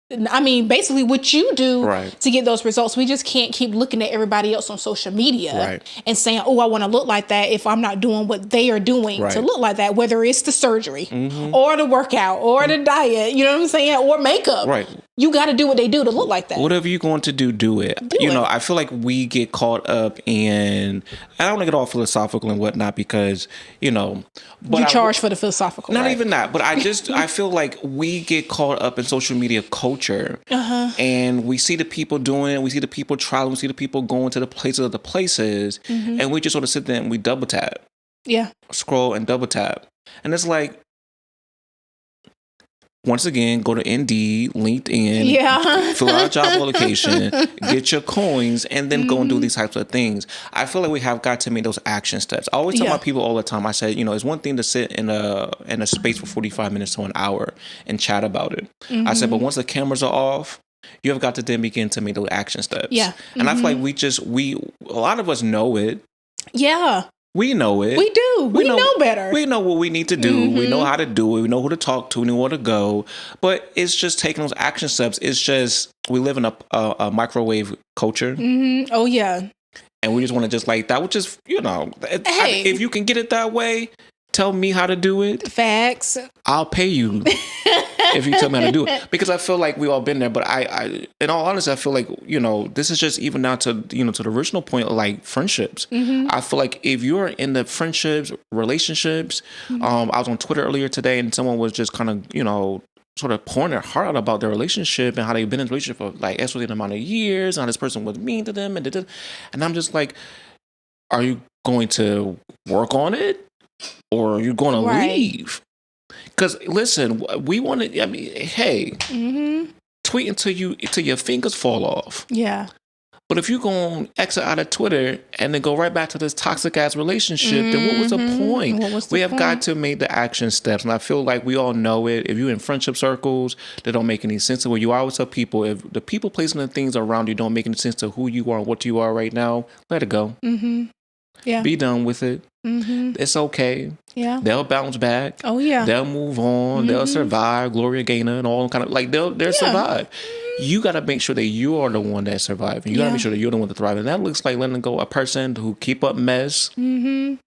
basically what you do to get those results. We just can't keep looking at everybody else on social media and saying, oh, I want to look like that if I'm not doing what they are doing to look like that, whether it's the surgery or the workout or the diet, you know what I'm saying? Or makeup. Right. You got to do what they do to look like that. Whatever you're going to do it. Know, I feel like we get caught up in, I don't want to get all philosophical and whatnot because, you know. But you charge for the philosophical. Not even that. But I feel like we get caught up in social media culture. And we see the people doing it. We see the people traveling. We see the people going to the places. And we just sort of sit there and we double tap. Yeah. Scroll and double tap. And it's like, once again, go to Indeed, LinkedIn, fill out a job application, get your coins, and then go and do these types of things. I feel like we have got to make those action steps. I always tell my people all the time, I said, you know, it's one thing to sit in a space for 45 minutes to an hour and chat about it. I said, but once the cameras are off, you have got to then begin to make those action steps. Yeah. And I feel like a lot of us know it. Yeah. We know it. We do. We know better. We know what we need to do. We know how to do it. We know who to talk to. We know where to go. But it's just taking those action steps. It's just, we live in a microwave culture. Oh, yeah. And we just want to just like that, which is, you know, if you can get it that way, tell me how to do it. Facts. I'll pay you if you tell me how to do it. Because I feel like we all been there. But I in all honesty, I feel like, you know, this is just even now to, you know, to the original point of like friendships. I feel like if you're in the friendships, relationships, I was on Twitter earlier today and someone was just kind of, you know, sort of pouring their heart out about their relationship and how they've been in a relationship for like a certain amount of years and how this person was mean to them. And I'm just like, are you going to work on it? Or you're going to leave? Because listen, we want to. I mean, hey, tweet until your fingers fall off. Yeah. But if you're going to exit out of Twitter and then go right back to this toxic ass relationship, then what was the point? We have got to make the action steps, and I feel like we all know it. If you're in friendship circles that don't make any sense, where you always tell people, if the people placing the things around you don't make any sense to who you are and what you are right now, let it go. Yeah. Be done with it. It's okay. Yeah. They'll bounce back. Oh, yeah. They'll move on. They'll survive. Gloria Gaynor and all kind of like they'll survive. You got to make sure that you are the one that's surviving. You got to make sure that you're the one that's thriving. And that looks like letting go a person who keep up mess. Who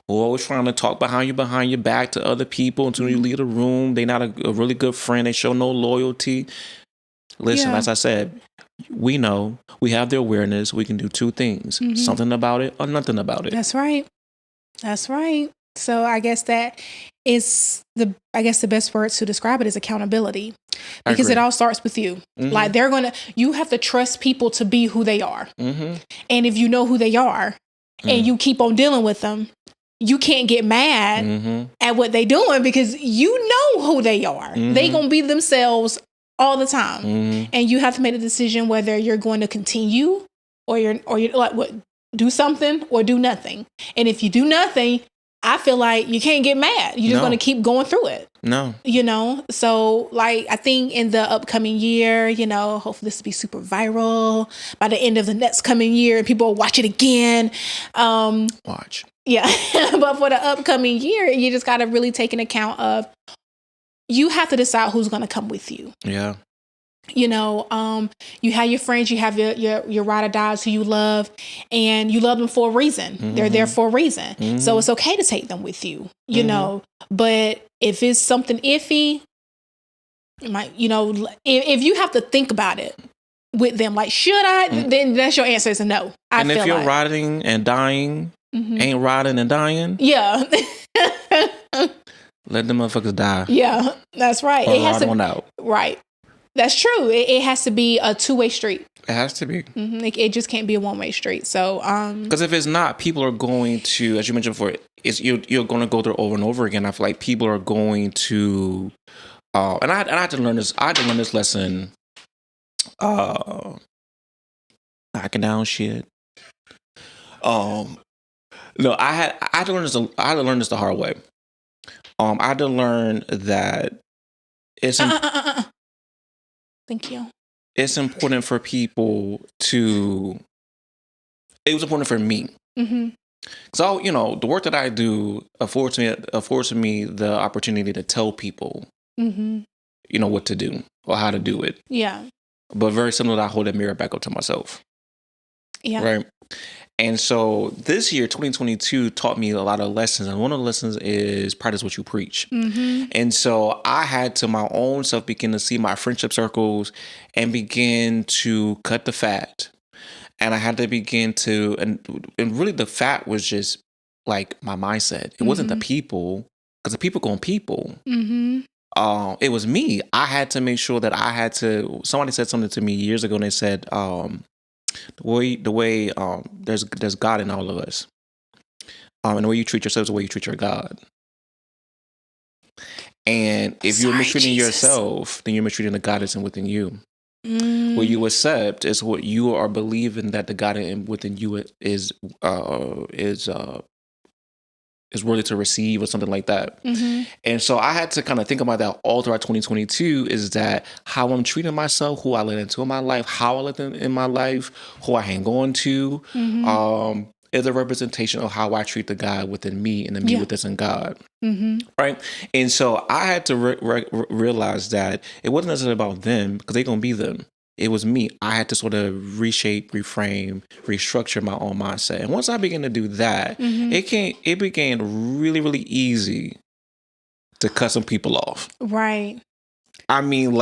always trying to talk behind your back to other people until you leave the room. They're not a really good friend. They show no loyalty. Listen, as I said, we know, we have the awareness, we can do two things, something about it or nothing about it. That's right. That's right. So I guess that is the best word to describe it is accountability, because it all starts with you. Like you have to trust people to be who they are. And if you know who they are and you keep on dealing with them, you can't get mad at what they're doing because you know who they are. They gonna be themselves all the time. And you have to make a decision whether you're going to continue or you're like, what, do something or do nothing. And if you do nothing, I feel like you can't get mad. You're just going to keep going through it. No. So like, I think in the upcoming year, hopefully this will be super viral by the end of the next coming year and people will watch it again. Watch. Yeah. But for the upcoming year, you just got to really take an account of, you have to decide who's going to come with you. Yeah. You have your friends, you have your ride or dies who you love, and you love them for a reason. Mm-hmm. They're there for a reason. Mm-hmm. So it's okay to take them with you, but if it's something iffy, you might, if you have to think about it with them, like, should I, then that's your answer is no. And if you're riding and dying, ain't riding and dying. Yeah. Let them motherfuckers die. Yeah, that's right. Or it has to one out. Right. That's true. It has to be a two-way street. It has to be. Mm-hmm. It just can't be a one-way street. So, because if it's not, people are going to, as you mentioned before, you're going to go through over and over again. I feel like people are going to, and I had to learn this. I had to learn this lesson. Knocking down shit. No, I had to learn this. I had to learn this the hard way. I had to learn that it's. Thank you. It's important for people to. It was important for me. Mm-hmm. So the work that I do affords me the opportunity to tell people, what to do or how to do it. Yeah. But very similar, I hold that mirror back up to myself. Yeah. Right. And so this year, 2022, taught me a lot of lessons. And one of the lessons is practice what you preach. Mm-hmm. And so I had to my own self begin to see my friendship circles and begin to cut the fat. And I had to begin to, and really the fat was just like my mindset. It wasn't the people, because the people going people. Mm-hmm. It was me. I had to make sure that somebody said something to me years ago and they said, the way there's God in all of us, and the way you treat yourself is the way you treat your God. And if you're mistreating yourself, then you're mistreating the God that's within you. What you accept is what you are believing that the God within you is worthy to receive or something like that. Mm-hmm. And so I had to kind of think about that all throughout 2022, is that how I'm treating myself, who I let into my life, how I let them in my life, who I hang on to, is a representation of how I treat the God within me and the me within God. Mm-hmm. Right. And so I had to realize that it wasn't necessarily about them, because they're going to be them. It was me. I had to sort of reshape, reframe, restructure my own mindset. And once I began to do that, it became really, really easy to cut some people off. Right. I mean,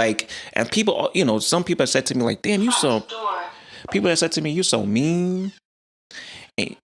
and people, some people have said to me, like, damn, people have said to me, you're so mean. And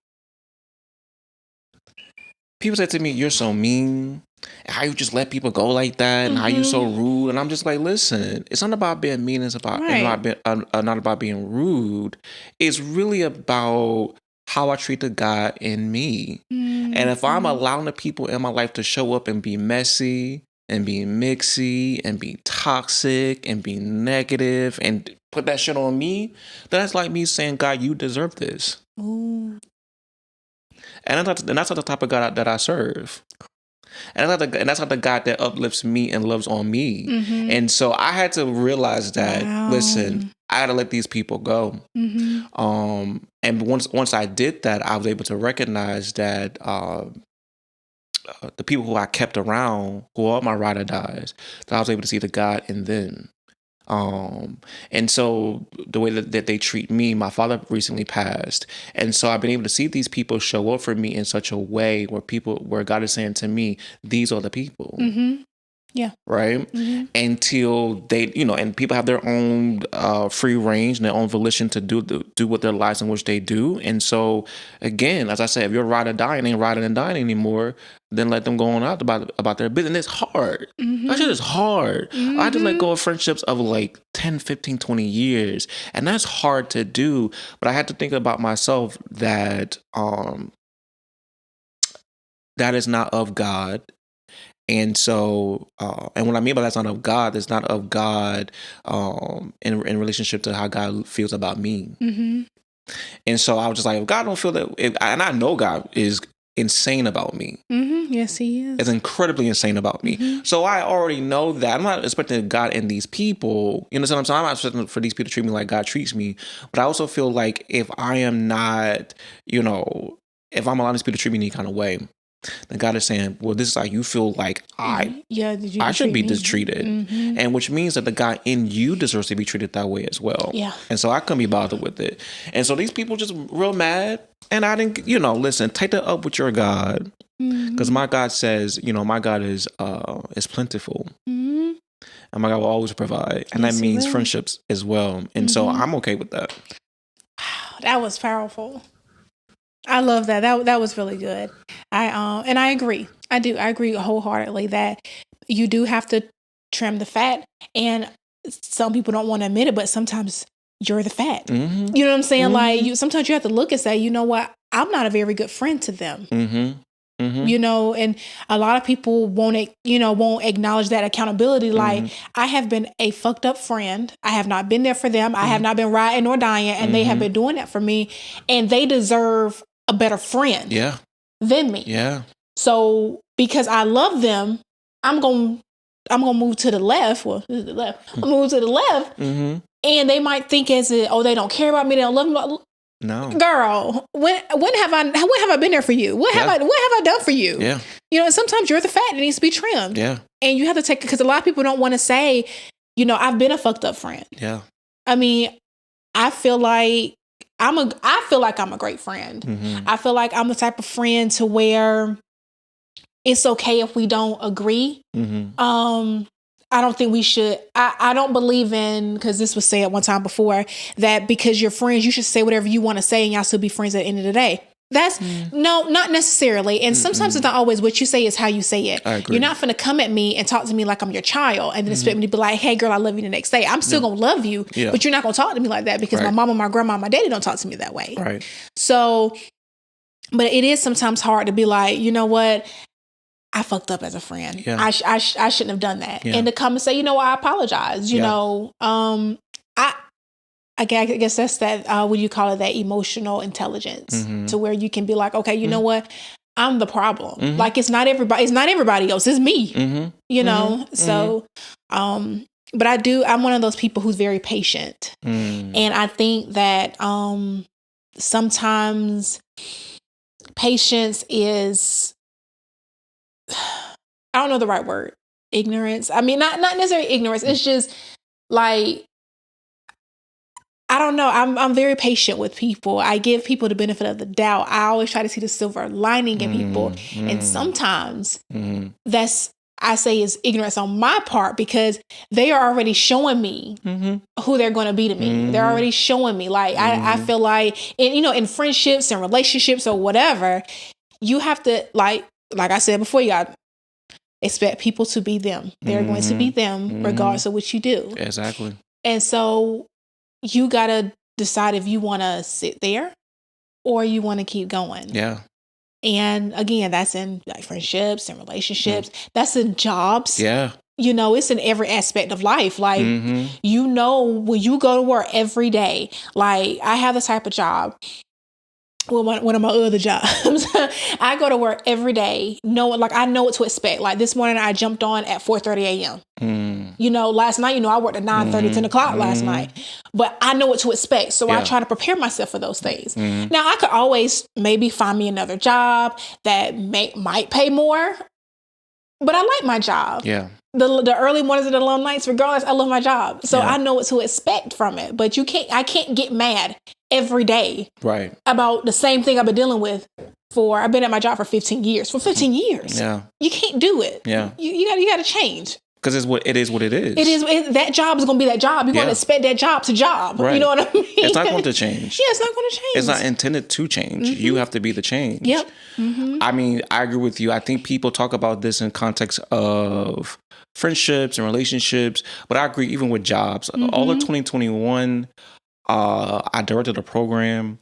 people said to me, you're so mean. How you just let people go like that, and how you so rude. And I'm just like, listen, it's not about being mean. It's about not about being rude. It's really about how I treat the God in me. Mm-hmm. And if I'm allowing the people in my life to show up and be messy and be mixy and be toxic and be negative and put that shit on me, that's like me saying, God, you deserve this. Ooh. And that's not the type of God that I serve. And that's not the God that uplifts me and loves on me. Mm-hmm. And so I had to realize that, listen, I had to let these people go. Mm-hmm. And once I did that, I was able to recognize that the people who I kept around, who are my ride or dies, that I was able to see the God in them. And so the way that they treat me, my father recently passed. And so I've been able to see these people show up for me in such a way where God is saying to me, these are the people. Mm-hmm. Yeah. Right. Mm-hmm. Until they, and people have their own free range and their own volition to do what their lives in which they do. And so, again, as I said, if you're ride or dying, ain't riding and dying anymore, then let them go on out about their business. And it's hard. Mm-hmm. That shit is hard. Mm-hmm. I had to let go of friendships of like 10, 15, 20 years. And that's hard to do. But I had to think about myself that that is not of God. And so, and what I mean by that's not of God, it's not of God in relationship to how God feels about me. Mm-hmm. And so I was just like, if God don't feel that, and I know God is insane about me. Mm-hmm. Yes, he is. It's incredibly insane about me. Mm-hmm. So I already know that. I'm not expecting God in these people. You know what I'm saying? I'm not expecting for these people to treat me like God treats me. But I also feel like if I am not, you know, if I'm allowing these people to treat me any kind of way, then God is saying, well, this is how you feel like I should be mistreated. Mm-hmm. And which means that the God in you deserves to be treated that way as well. Yeah. And so I couldn't be bothered with it. And so these people just real mad. And I didn't, you know, listen, take that up with your God. Because my God says, you know, my God is plentiful. Mm-hmm. And my God will always provide. And that means friendships as well. And so I'm okay with that. Wow, that was powerful. I love that. That was really good. And I agree. I agree wholeheartedly that you do have to trim the fat. And some people don't want to admit it, but sometimes you're the fat. Mm-hmm. You know what I'm saying? Mm-hmm. Like sometimes you have to look and say, you know what? I'm not a very good friend to them. Mm-hmm. Mm-hmm. You know, and a lot of people won't acknowledge that accountability. Like, I have been a fucked up friend. I have not been there for them. I have not been riding or dying, and they have been doing that for me. And they deserve a better friend than me. Yeah. So because I love them, I'm gonna move to the left. Well, this is the left. I'm move to the left, and they might think they don't care about me. They don't love me. No, girl. When have I been there for you? What have I done for you? Yeah, you know. And sometimes you're the fat that needs to be trimmed. Yeah, and you have to take because a lot of people don't want to say, you know, I've been a fucked up friend. Yeah, I mean, I feel like I'm a great friend. Mm-hmm. I feel like I'm the type of friend to where it's okay if we don't agree. Mm-hmm. I don't think we should. I don't believe in, because this was said one time before, that because you're friends, you should say whatever you want to say and y'all still be friends at the end of the day. That's no, not necessarily. And sometimes it's not always what you say is how you say it. I agree. You're not finna come at me and talk to me like I'm your child and then expect me to be like, hey girl, I love you the next day. I'm still gonna love you, but you're not gonna talk to me like that because my mama, my grandma, my daddy don't talk to me that way. Right. So, but it is sometimes hard to be like, you know what? I fucked up as a friend. Yeah. I shouldn't have done that. Yeah. And to come and say, you know, I apologize. You know, I guess that's that. What do you call it? That emotional intelligence to where you can be like, okay, you know what? I'm the problem. Like it's not everybody. It's not everybody else. It's me. You know. So, but I'm one of those people who's very patient, and I think that sometimes patience is. I don't know the right word. Ignorance. I mean, not necessarily ignorance. It's just like, I don't know. I'm very patient with people. I give people the benefit of the doubt. I always try to see the silver lining in people. And sometimes I say is ignorance on my part because they are already showing me who they're going to be to me. They're already showing me. Like, I feel like, in friendships and relationships or whatever, you have to like I said before, you got expect people to be them. They're going to be them regardless of what you do. Exactly. And so you got to decide if you want to sit there or you want to keep going. Yeah. And again, that's in like friendships and relationships. That's in jobs. Yeah. You know, it's in every aspect of life. Like, you know, when you go to work every day, like I have the type of job. Well, one of my other jobs, I go to work every day. I know what to expect. Like this morning, I jumped on at 4:30 a.m. You know, last night, I worked at 9:30, 10 o'clock last night. But I know what to expect. So I try to prepare myself for those things. Now, I could always maybe find me another job that might pay more. But I like my job. Yeah. The early mornings and the long nights, regardless, I love my job. So I know what to expect from it. But I can't get mad every day about the same thing I've been dealing with I've been at my job for 15 years. For 15 years. Yeah. You can't do it. Yeah. You got to change. Because it is what it is. It is. That job is going to be that job. You're going to expect that job to job. Right. You know what I mean? It's not going to change. Yeah, it's not going to change. It's not intended to change. You have to be the change. Yep. I mean, I agree with you. I think people talk about this in context of friendships and relationships, but I agree even with jobs. All of 2021, I directed a program,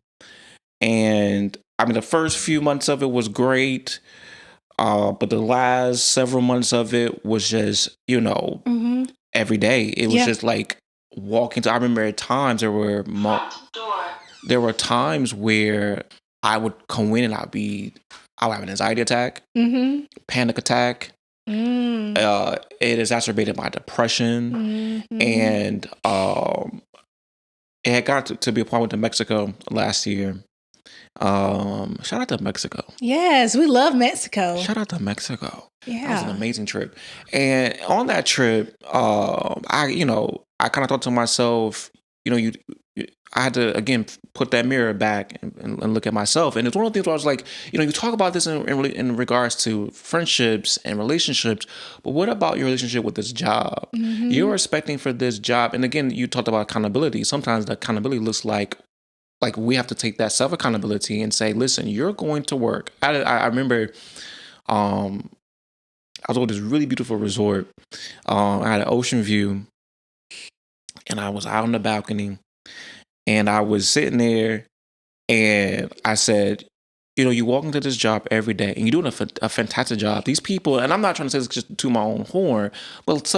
and I mean, the first few months of it was great. But the last several months of it was just, every day. It was just like walking to, I remember at times there were times where I would come in and I'd be I would have an anxiety attack, panic attack. It exacerbated my depression, and it had got to be a point with Mexico last year. Shout out to Mexico. Yes, we love Mexico. Shout out to Mexico. Yeah, that was an amazing trip. And on that trip, I kind of thought to myself, I had to again put that mirror back and look at myself. And it's one of the things where I was like, you talk about this in regards to friendships and relationships, but what about your relationship with this job? You're expecting for this job, and again, you talked about accountability. Sometimes the accountability looks like we have to take that self accountability and say, listen, you're going to work. I remember, I was on this really beautiful resort. I had an ocean view, and I was out on the balcony. And I was sitting there, and I said, you walk into this job every day, and you're doing a fantastic job. These people, and I'm not trying to say this just to my own horn, but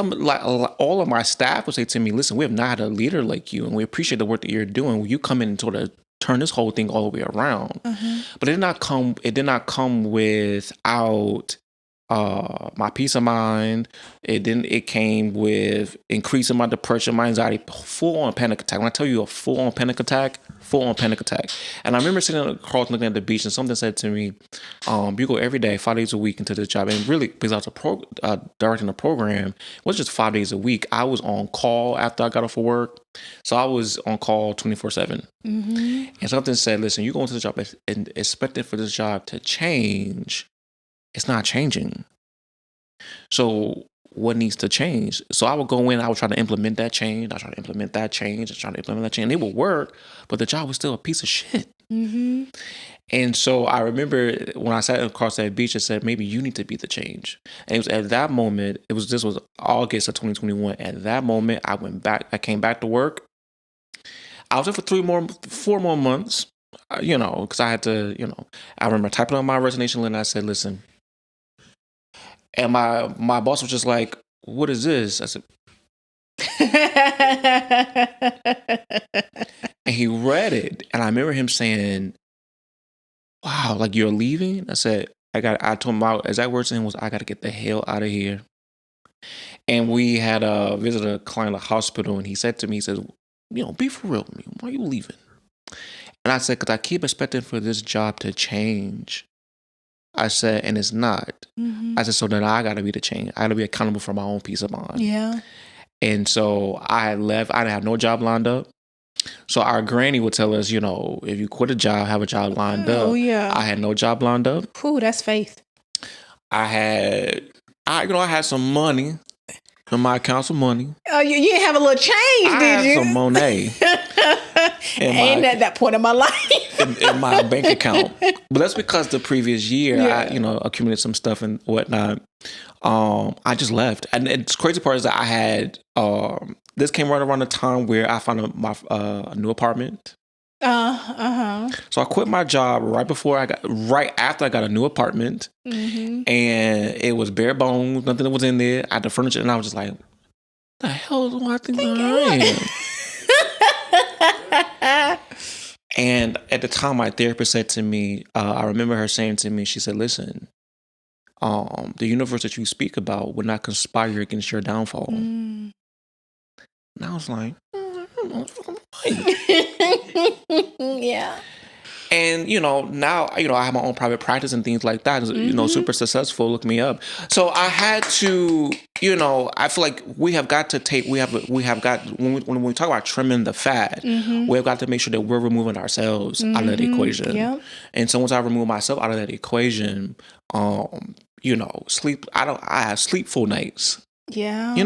all of my staff would say to me, listen, we have not had a leader like you, and we appreciate the work that you're doing. Will you come in and sort of turn this whole thing all the way around? But it did not come without my peace of mind. It came with increasing my depression, my anxiety, full on panic attack. When I tell you a full on panic attack. And I remember sitting across looking at the beach, and something said to me, you go every day, 5 days a week into this job. And really, because I was directing the program, it was just 5 days a week. I was on call after I got off of work. So I was on call 24/7. And something said, listen, you go into the job and expecting for this job to change. It's not changing. So what needs to change? So I would go in, I would try to implement that change. And it would work, but the job was still a piece of shit. And so I remember when I sat across that beach, it said, maybe you need to be the change. And it was at that moment, this was August of 2021. At that moment, I came back to work. I was there for 4 more months, because I had to, I remember typing on my resignation letter, and I said, listen. And my boss was just like, what is this? I said, and he read it. And I remember him saying, wow, like you're leaving? I said, I told him my exact words to him was, I got to get the hell out of here. And we had visited a client at the hospital, and he said to me, he says, be for real with me. Why are you leaving? And I said, because I keep expecting for this job to change. I said, and it's not. I said, so then I got to be the change. I got to be accountable for my own peace of mind. Yeah. And so I had left. I didn't have no job lined up. So our granny would tell us, if you quit a job, have a job lined up. Oh, yeah. I had no job lined up. Ooh, that's faith. I had some money in my account, some money. Oh, you didn't have a little change, did you? I had some Monet. Ain't at that point in my life. in my bank account. But that's because the previous year, I, accumulated some stuff and whatnot. I just left. And the crazy part is that I had, this came right around the time where I found a new apartment. So I quit my job right after I got a new apartment. And it was bare bones, nothing that was in there. I had the furniture, and I was just like, what the hell do I think I am? And at the time, my therapist said to me, I remember her saying to me, she said, listen, the universe that you speak about would not conspire against your downfall. And I was like, I don't know. Yeah. And, now, I have my own private practice and things like that. Super successful. Look me up. So I had to, I feel like we have got, when we talk about trimming the fat, we've got to make sure that we're removing ourselves out of the equation. Yep. And so once I remove myself out of that equation, sleep, I have sleepful nights. Yeah.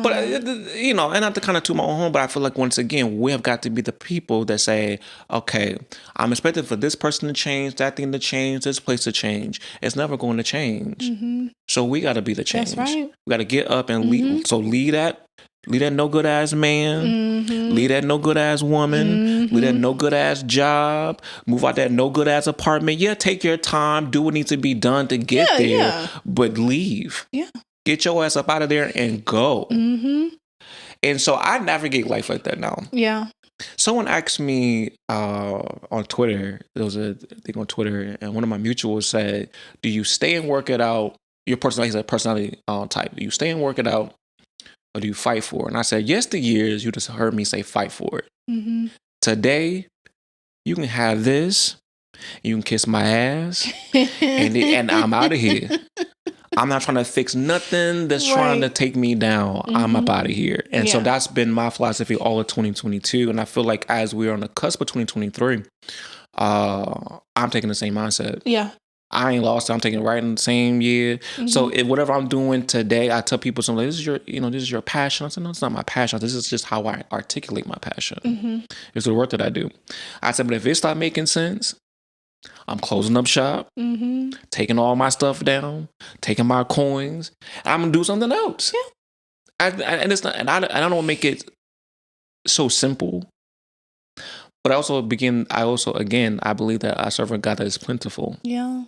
But, and not to kind of toot my own home, but I feel like once again, we have got to be the people that say, okay, I'm expecting for this person to change, that thing to change, this place to change. It's never going to change. So we got to be the change. That's right. We got to get up and lead. So lead that no good ass man, lead that no good ass woman, lead that no good ass job, move out that no good ass apartment. Yeah, take your time, do what needs to be done to get there, but leave. Yeah. Get your ass up out of there and go. And so I navigate life like that now. Yeah. Someone asked me on Twitter, there was a thing on Twitter, and one of my mutuals said, do you stay and work it out? Your personality type. Do you stay and work it out, or do you fight for it? And I said, years, you just heard me say fight for it. Mm-hmm. Today, you can have this, you can kiss my ass, and I'm out of here. I'm not trying to fix nothing that's trying to take me down. Mm-hmm. I'm up out of here. And so that's been my philosophy all of 2022. And I feel like as we're on the cusp of 2023, I'm taking the same mindset. Yeah. I ain't lost it. I'm taking it right in the same year. Mm-hmm. So whatever I'm doing today, I tell people something like, this is your passion. I said, no, it's not my passion. This is just how I articulate my passion. Mm-hmm. It's the work that I do. I said, but if it start making sense, I'm closing up shop, taking all my stuff down, taking my coins. I'm gonna do something else. Yeah. I don't want to make it so simple, but I believe that I serve a God that is plentiful. Yeah.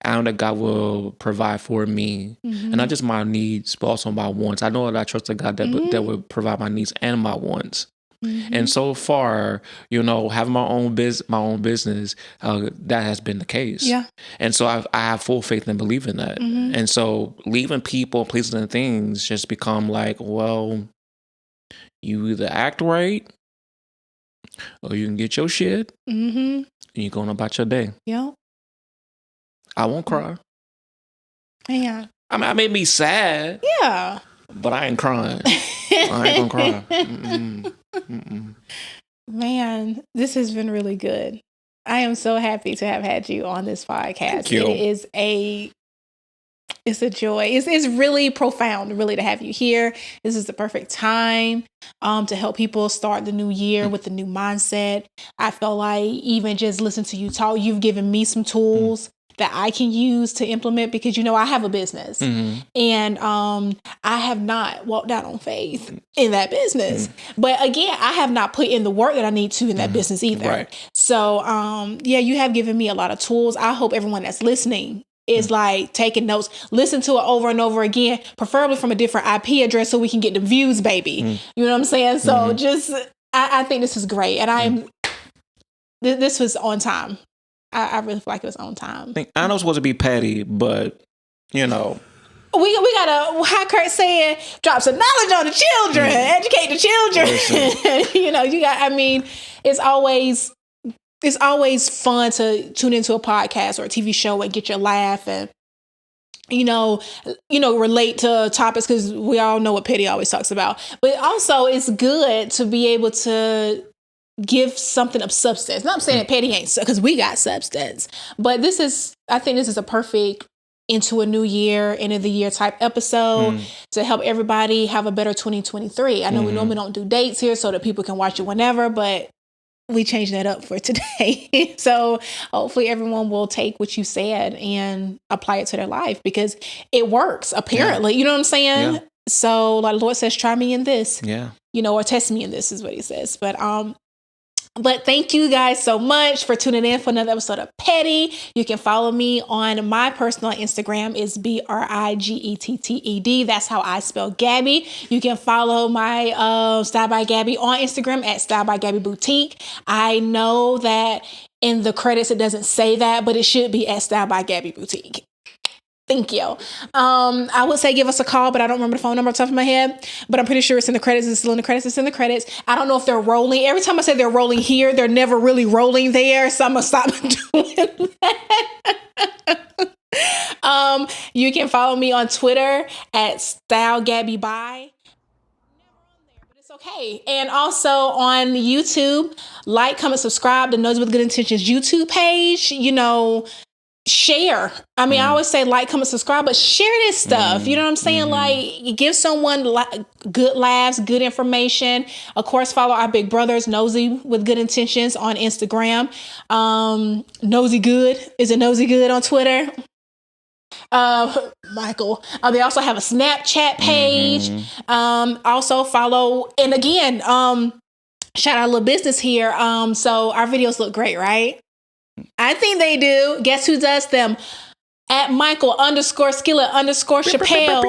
I know that God will provide for me, and not just my needs, but also my wants. I know that I trust a God that will provide my needs and my wants. Mm-hmm. And so far, having my own business, that has been the case. Yeah. And so I have full faith and believe in that. Mm-hmm. And so leaving people, places, and things just become like, well, you either act right, or you can get your shit, and you're going about your day. Yeah. I won't cry. Yeah. I mean, I may be sad. Yeah. But I ain't crying. I ain't gonna cry. Mm-mm. Mm-mm. Man, this has been really good. I am so happy to have had you on this podcast. Thank you. It's a joy. It's really profound, really, to have you here. This is the perfect time to help people start the new year with a new mindset. I feel like even just listening to you talk, you've given me some tools that I can use to implement, because I have a business, and I have not walked out on faith in that business. But again, I have not put in the work that I need to in that business either. Right. So you have given me a lot of tools. I hope everyone that's listening is like taking notes, listen to it over and over again, preferably from a different IP address so we can get the views, baby. You know what I'm saying? So I think this is great, and this was on time. I really feel like it was on time. I know it's supposed to be petty, but we gotta, how Kurt said, drop some knowledge on the children, educate the children. It's always fun to tune into a podcast or a TV show and get your laugh and relate to topics, because we all know what Petty always talks about. But also, it's good to be able to give something of substance. Not saying that Petty ain't, because we got substance, but I think this is a perfect into a new year, end of the year type episode to help everybody have a better 2023. I know we normally don't do dates here so that people can watch it whenever, but we changed that up for today. So hopefully everyone will take what you said and apply it to their life, because it works, apparently. Yeah. You know what I'm saying? Yeah. So like the Lord says, try me in this. Yeah. Or test me in this is what he says. But thank you guys so much for tuning in for another episode of Petty. You can follow me on my personal Instagram is BRIGETTED. That's how I spell Gabby. You can follow my Style by Gabby on Instagram at Style by Gabby Boutique. I know that in the credits it doesn't say that, but it should be at Style by Gabby Boutique. Thank you. I would say give us a call, but I don't remember the phone number off the top of my head. But I'm pretty sure it's in the credits. It's still in the credits. It's in the credits. I don't know if they're rolling. Every time I say they're rolling here, they're never really rolling there. So I'm going to stop doing that. You can follow me on Twitter at StyleGabbyBy. Okay. And also on YouTube, like, comment, subscribe to Nosey with Good Intentions YouTube page. Share. I mean, I always say like, comment, subscribe, but share this stuff. You know what I'm saying? Like, give someone good laughs, good information. Of course, follow our big brothers, Nosey with Good Intentions on Instagram. Nosey Good. Is it Nosey Good on Twitter? Michael. They also have a Snapchat page. Also follow, and again, shout out a little business here. So our videos look great, right? I think they do. Guess who does them? At Michael _Skillet _Chappelle.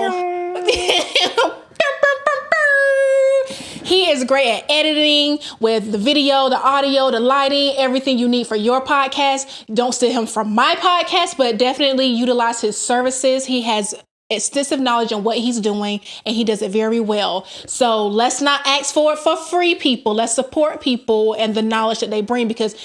He is great at editing with the video, the audio, the lighting, everything you need for your podcast. Don't steal him from my podcast, but definitely utilize his services. He has extensive knowledge on what he's doing, and he does it very well. So let's not ask for it for free, people. Let's support people and the knowledge that they bring, because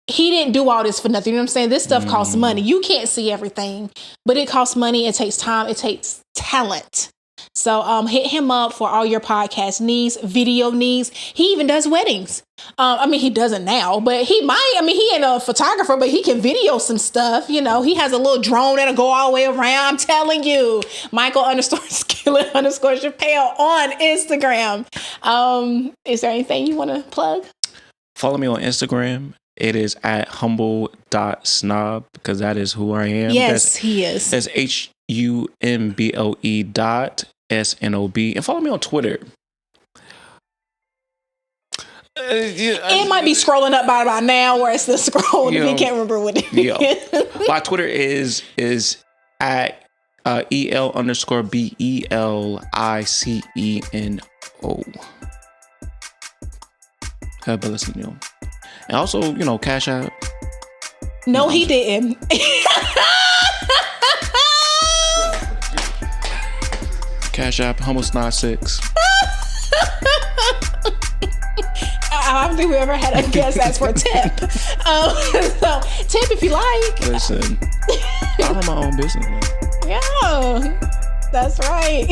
he didn't do all this for nothing. You know what I'm saying? This stuff costs money. You can't see everything, but it costs money. It takes time. It takes talent. So hit him up for all your podcast needs, video needs. He even does weddings. He doesn't now, but he might. He ain't a photographer, but he can video some stuff. You know, he has a little drone that'll go all the way around. I'm telling you, Michael_Skillet_Chappelle on Instagram. Is there anything you want to plug? Follow me on Instagram. It is at humble.snob, because that is who I am. Yes, he is. That's HUMBLE.SNOB. And follow me on Twitter. It might be scrolling up by now, where it's the scroll if you can't remember what it is. My Twitter is at EL_BELICENO. Beliceno. And also, Cash App. No, he didn't. Cash App, HumbleSnot6. I don't think we ever had a guest ask for a tip. So, tip if you like. Listen, I run my own business. Yeah, that's right.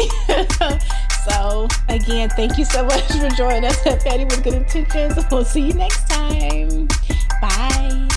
So, again, thank you so much for joining us at Petty with Good Intentions. We'll see you next time. Bye.